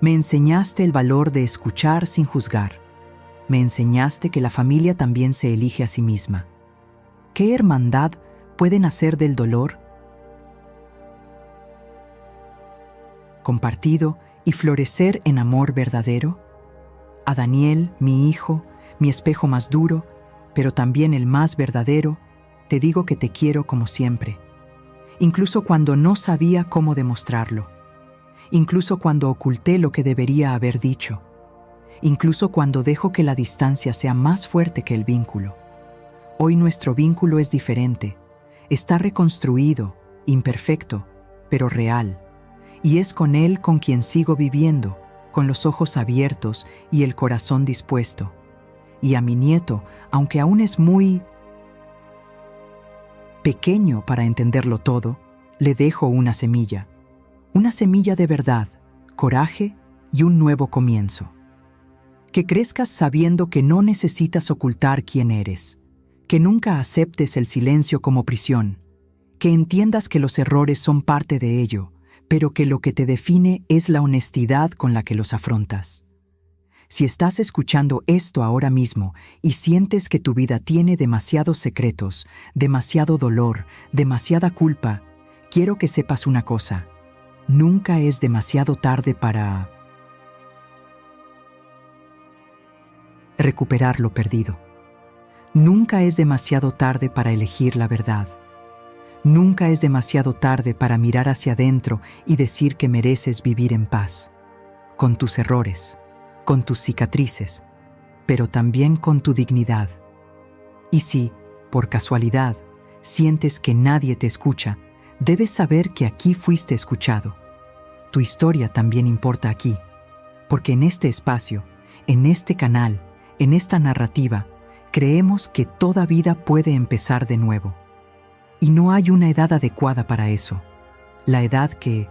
Me enseñaste el valor de escuchar sin juzgar. Me enseñaste que la familia también se elige a sí misma. ¿Qué hermandad puede nacer del dolor compartido y florecer en amor verdadero? A Daniel, mi hijo, mi espejo más duro, pero también el más verdadero, te digo que te quiero como siempre. Incluso cuando no sabía cómo demostrarlo. Incluso cuando oculté lo que debería haber dicho. Incluso cuando dejo que la distancia sea más fuerte que el vínculo. Hoy nuestro vínculo es diferente. Está reconstruido, imperfecto, pero real. Y es con él con quien sigo viviendo, con los ojos abiertos y el corazón dispuesto. Y a mi nieto, aunque aún es muy pequeño para entenderlo todo, le dejo una semilla de verdad, coraje y un nuevo comienzo. Que crezcas sabiendo que no necesitas ocultar quién eres, que nunca aceptes el silencio como prisión, que entiendas que los errores son parte de ello, pero que lo que te define es la honestidad con la que los afrontas. Si estás escuchando esto ahora mismo y sientes que tu vida tiene demasiados secretos, demasiado dolor, demasiada culpa, quiero que sepas una cosa. Nunca es demasiado tarde para recuperar lo perdido. Nunca es demasiado tarde para elegir la verdad. Nunca es demasiado tarde para mirar hacia adentro y decir que mereces vivir en paz, con tus errores, con tus cicatrices, pero también con tu dignidad. Y si, por casualidad, sientes que nadie te escucha, debes saber que aquí fuiste escuchado. Tu historia también importa aquí, porque en este espacio, en este canal, en esta narrativa, creemos que toda vida puede empezar de nuevo. Y no hay una edad adecuada para eso. La edad que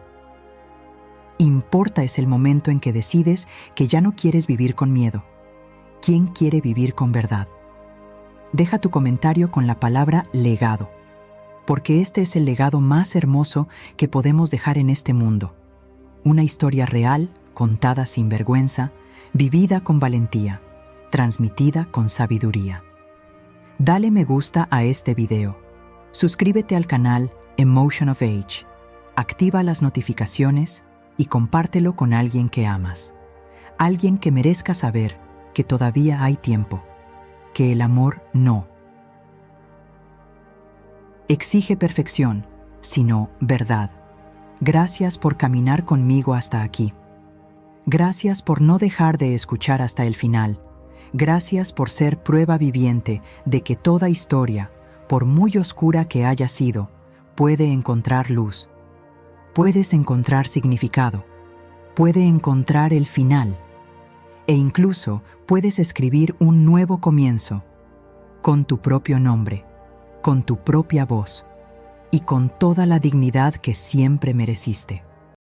importa es el momento en que decides que ya no quieres vivir con miedo. ¿Quién quiere vivir con verdad? Deja tu comentario con la palabra legado, porque este es el legado más hermoso que podemos dejar en este mundo. Una historia real, contada sin vergüenza, vivida con valentía, transmitida con sabiduría. Dale me gusta a este video. Suscríbete al canal Emotion of Age, activa las notificaciones y compártelo con alguien que amas. Alguien que merezca saber que todavía hay tiempo, que el amor no exige perfección, sino verdad. Gracias por caminar conmigo hasta aquí. Gracias por no dejar de escuchar hasta el final. Gracias por ser prueba viviente de que toda historia, por muy oscura que haya sido, puede encontrar luz. Puedes encontrar significado. Puede encontrar el final. E incluso puedes escribir un nuevo comienzo, con tu propio nombre, con tu propia voz y con toda la dignidad que siempre mereciste.